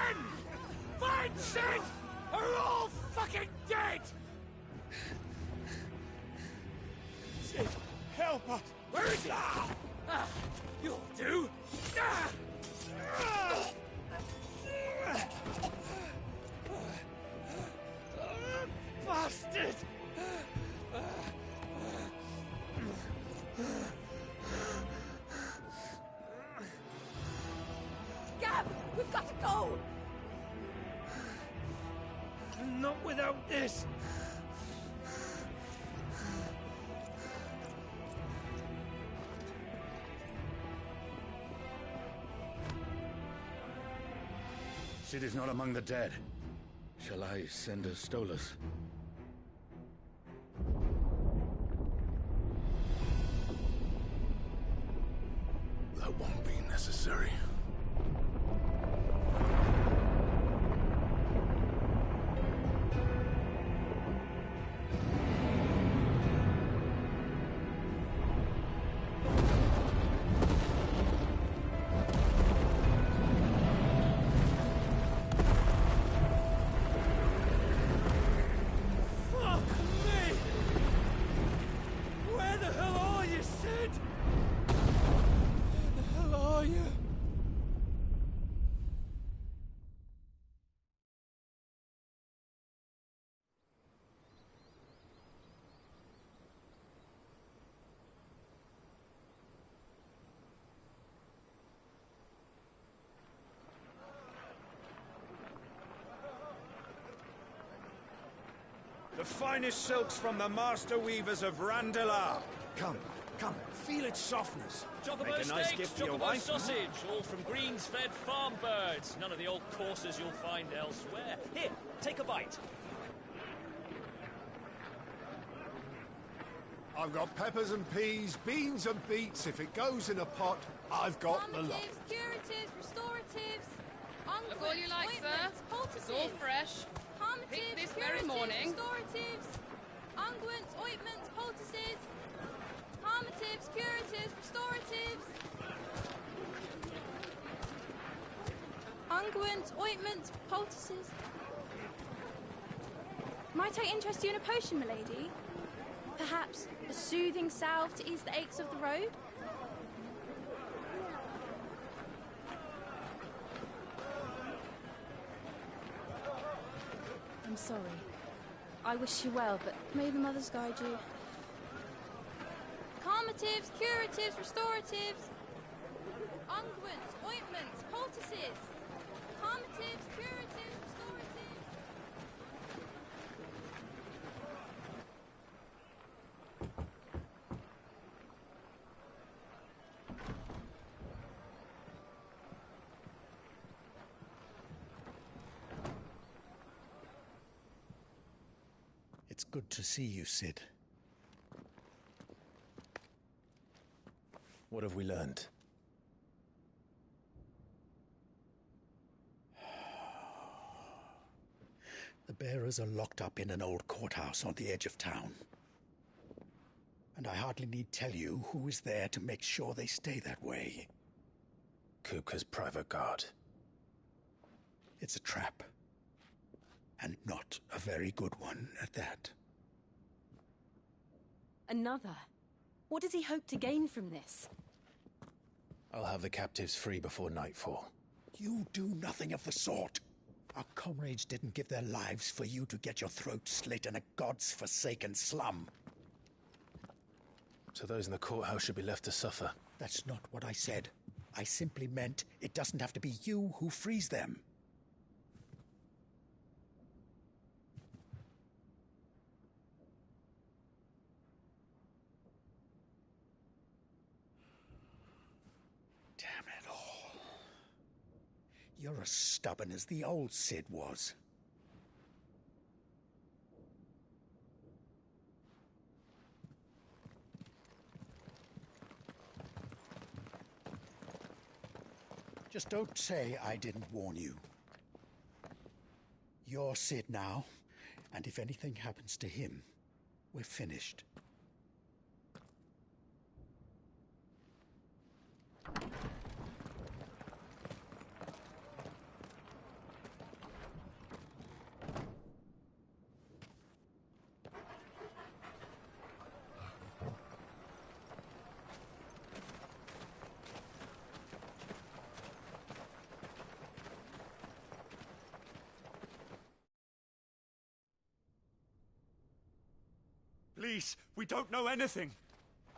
Win! Find Sid! Or we're all fucking dead! Sid, help us! Where is he? You'll do! Bastard! Gab, we've got to go! Not without this! Sid is not among the dead. Shall I send a Stolas? That won't be necessary. The finest silks from the master weavers of Randalar. Come, feel its softness. Chocobo Make a nice steaks, gift for your chocobo wife. sausage, all from greens-fed farm birds. None of the old courses you'll find elsewhere. Here, take a bite. I've got peppers and peas, beans and beets. If it goes in a pot, I've got the lot. Curatives, restoratives, Look all you like, sir. It's all fresh. Picked this very morning. Restoratives, unguents, ointments, poultices, calmatives, curatives, restoratives, unguents, ointments, poultices. Might I interest you in a potion, milady? Perhaps a soothing salve to ease the aches of the road? I'm sorry. I wish you well, but may the mothers guide you. Calmatives, curatives, restoratives, unguents, ointments, poultices. Calmatives, curatives, restoratives. It's good to see you, Sid. What have we learned? The bearers are locked up in an old courthouse on the edge of town. And I hardly need tell you who is there to make sure they stay that way. Kupka's private guard. It's a trap. And not a very good one at that. Another? What does he hope to gain from this? I'll have the captives free before nightfall. You do nothing of the sort. Our comrades didn't give their lives for you to get your throat slit in a god's-forsaken slum. So those in the courthouse should be left to suffer. That's not what I said. I simply meant it doesn't have to be you who frees them. Damn it all. You're as stubborn as the old Sid was. Just don't say I didn't warn you. You're Sid now, and if anything happens to him, we're finished. Please, we don't know anything.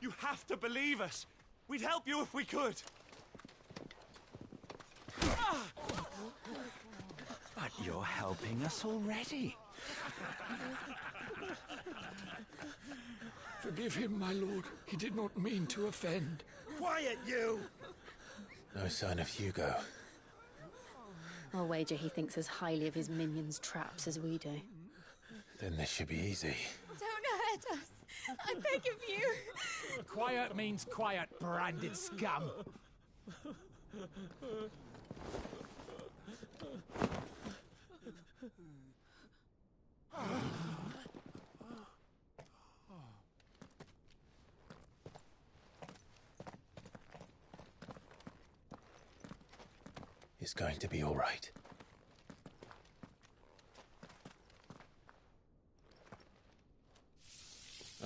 You have to believe us. We'd help you if we could. But you're helping us already. Forgive him, my lord. He did not mean to offend. Quiet, you! No sign of Hugo. I'll wager he thinks as highly of his minions' traps as we do. Then this should be easy. Don't hurt us. I beg of you. Quiet means quiet, branded scum. It's going to be all right.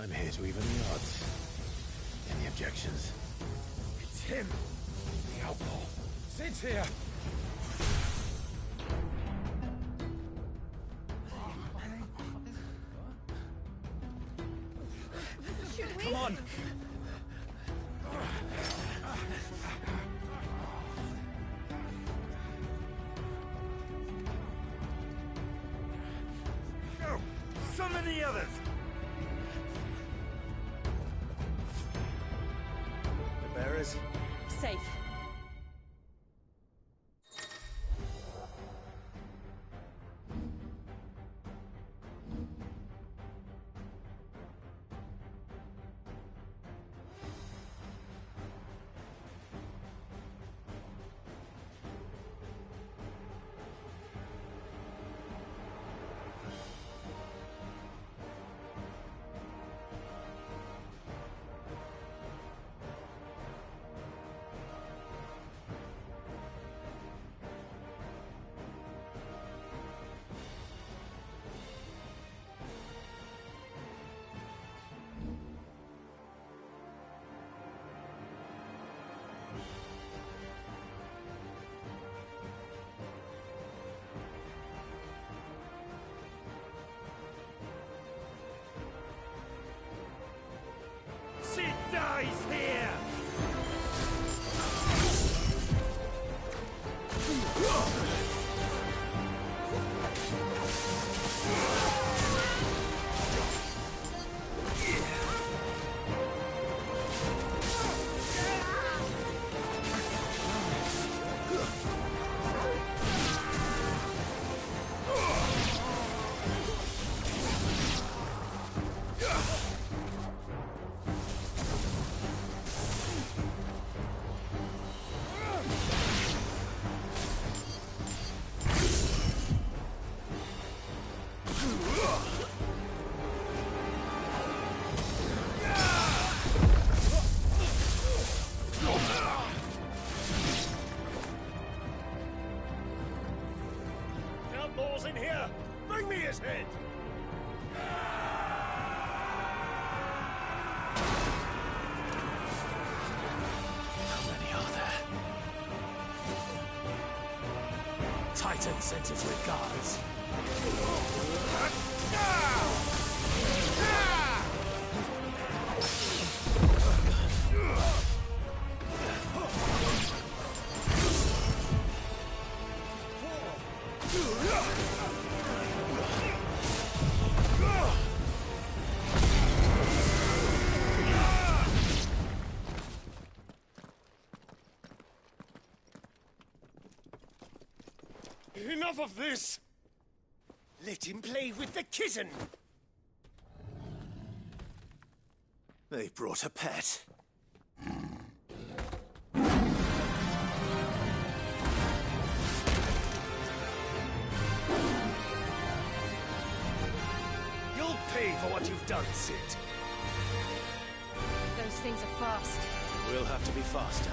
I'm here to even the odds. Any objections? It's him, the outlaw. Sit here. Should we? Come on. Go! Summon the others! The bearers? Safe. Sid dies here! Outlaws in here! Bring me his head! How many are there? Titan sends his regards. Enough of this! Let him play with the kitten! They brought a pet. You'll pay for what you've done, Sid. Those things are fast. We'll have to be faster.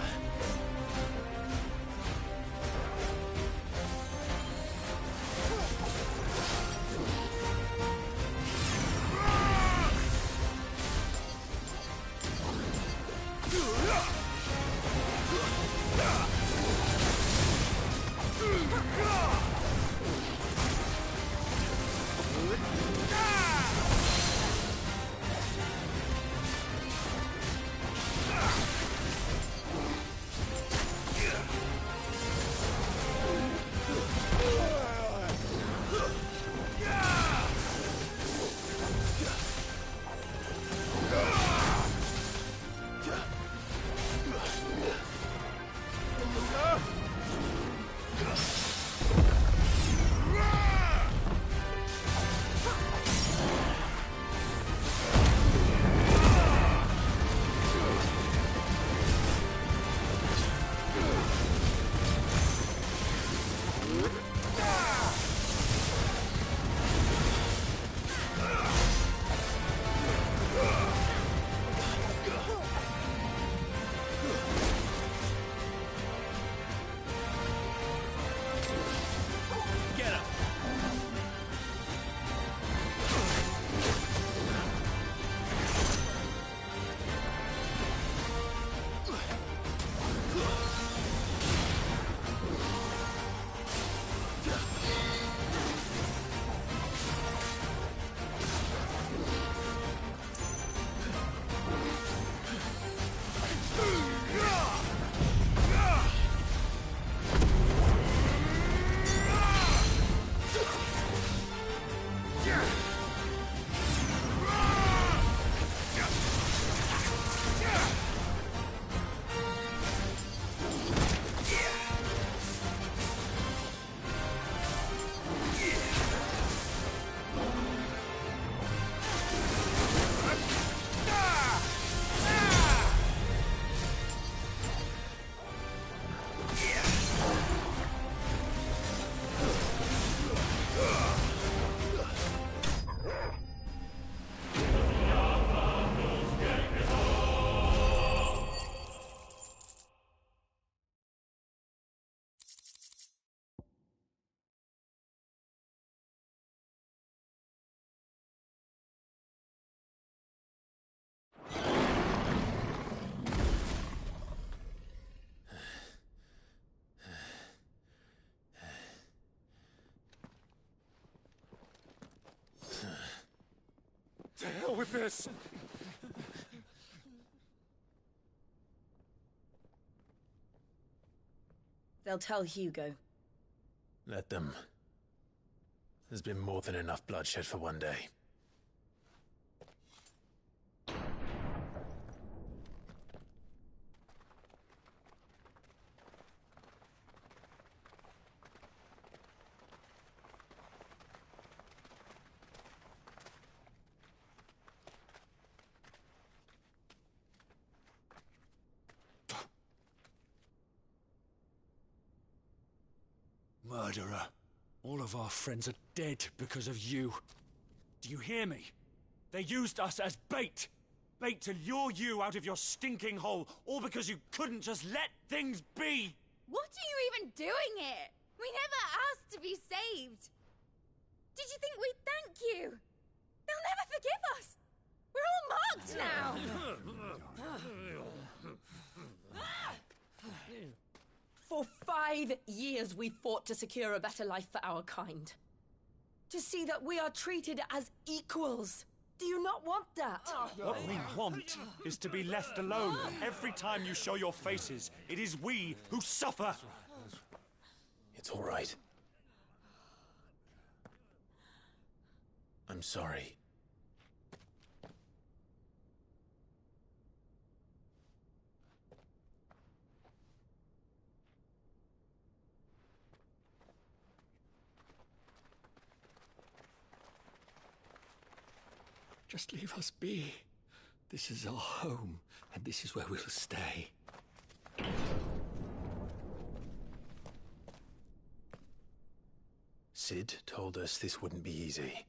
with this. They'll tell Hugo. Let them. There's been more than enough bloodshed for one day. Murderer. All of our friends are dead because of you. Do you hear me? They used us as bait. Bait to lure you out of your stinking hole, all because you couldn't just let things be. What are you even doing here? We never asked to be saved. Did you think we'd thank you? They'll never forgive us. We're all marked now. For 5 years we fought to secure a better life for our kind. To see that we are treated as equals. Do you not want that? What we want is to be left alone. Every time you show your faces, it is we who suffer. It's all right. I'm sorry. Just leave us be. This is our home, and this is where we'll stay. Sid told us this wouldn't be easy.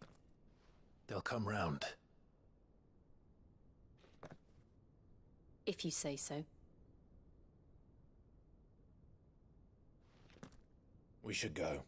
They'll come round. If you say so. We should go.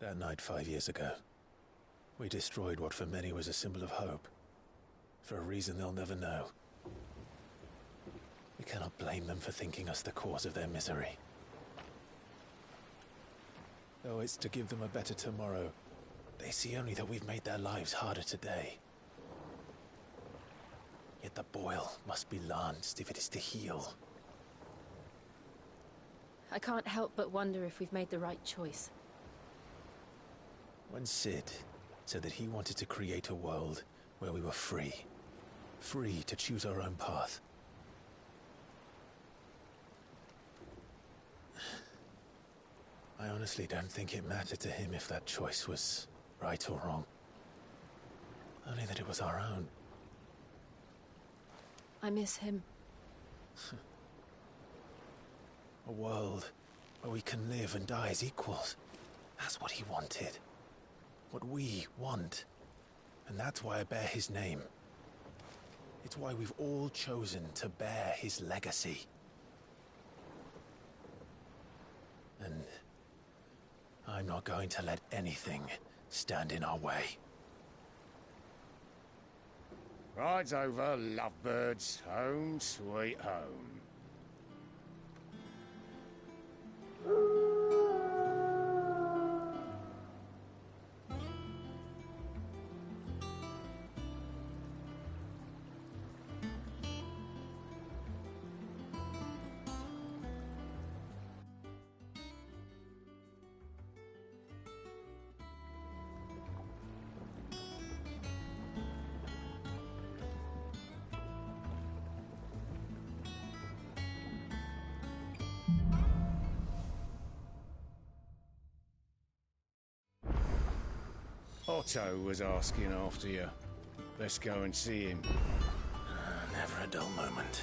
That night 5 years ago, we destroyed what for many was a symbol of hope. For a reason they'll never know. We cannot blame them for thinking us the cause of their misery. Though it's to give them a better tomorrow, they see only that we've made their lives harder today. Yet the boil must be lanced if it is to heal. I can't help but wonder if we've made the right choice. When Sid said that he wanted to create a world where we were free. Free to choose our own path. I honestly don't think it mattered to him if that choice was right or wrong. Only that it was our own. I miss him. A world where we can live and die as equals. That's what he wanted. What we want. And that's why I bear his name. It's why we've all chosen to bear his legacy. And I'm not going to let anything stand in our way. Rides over, lovebirds. Home, sweet home. Otto was asking after you. Let's go and see him. Never a dull moment.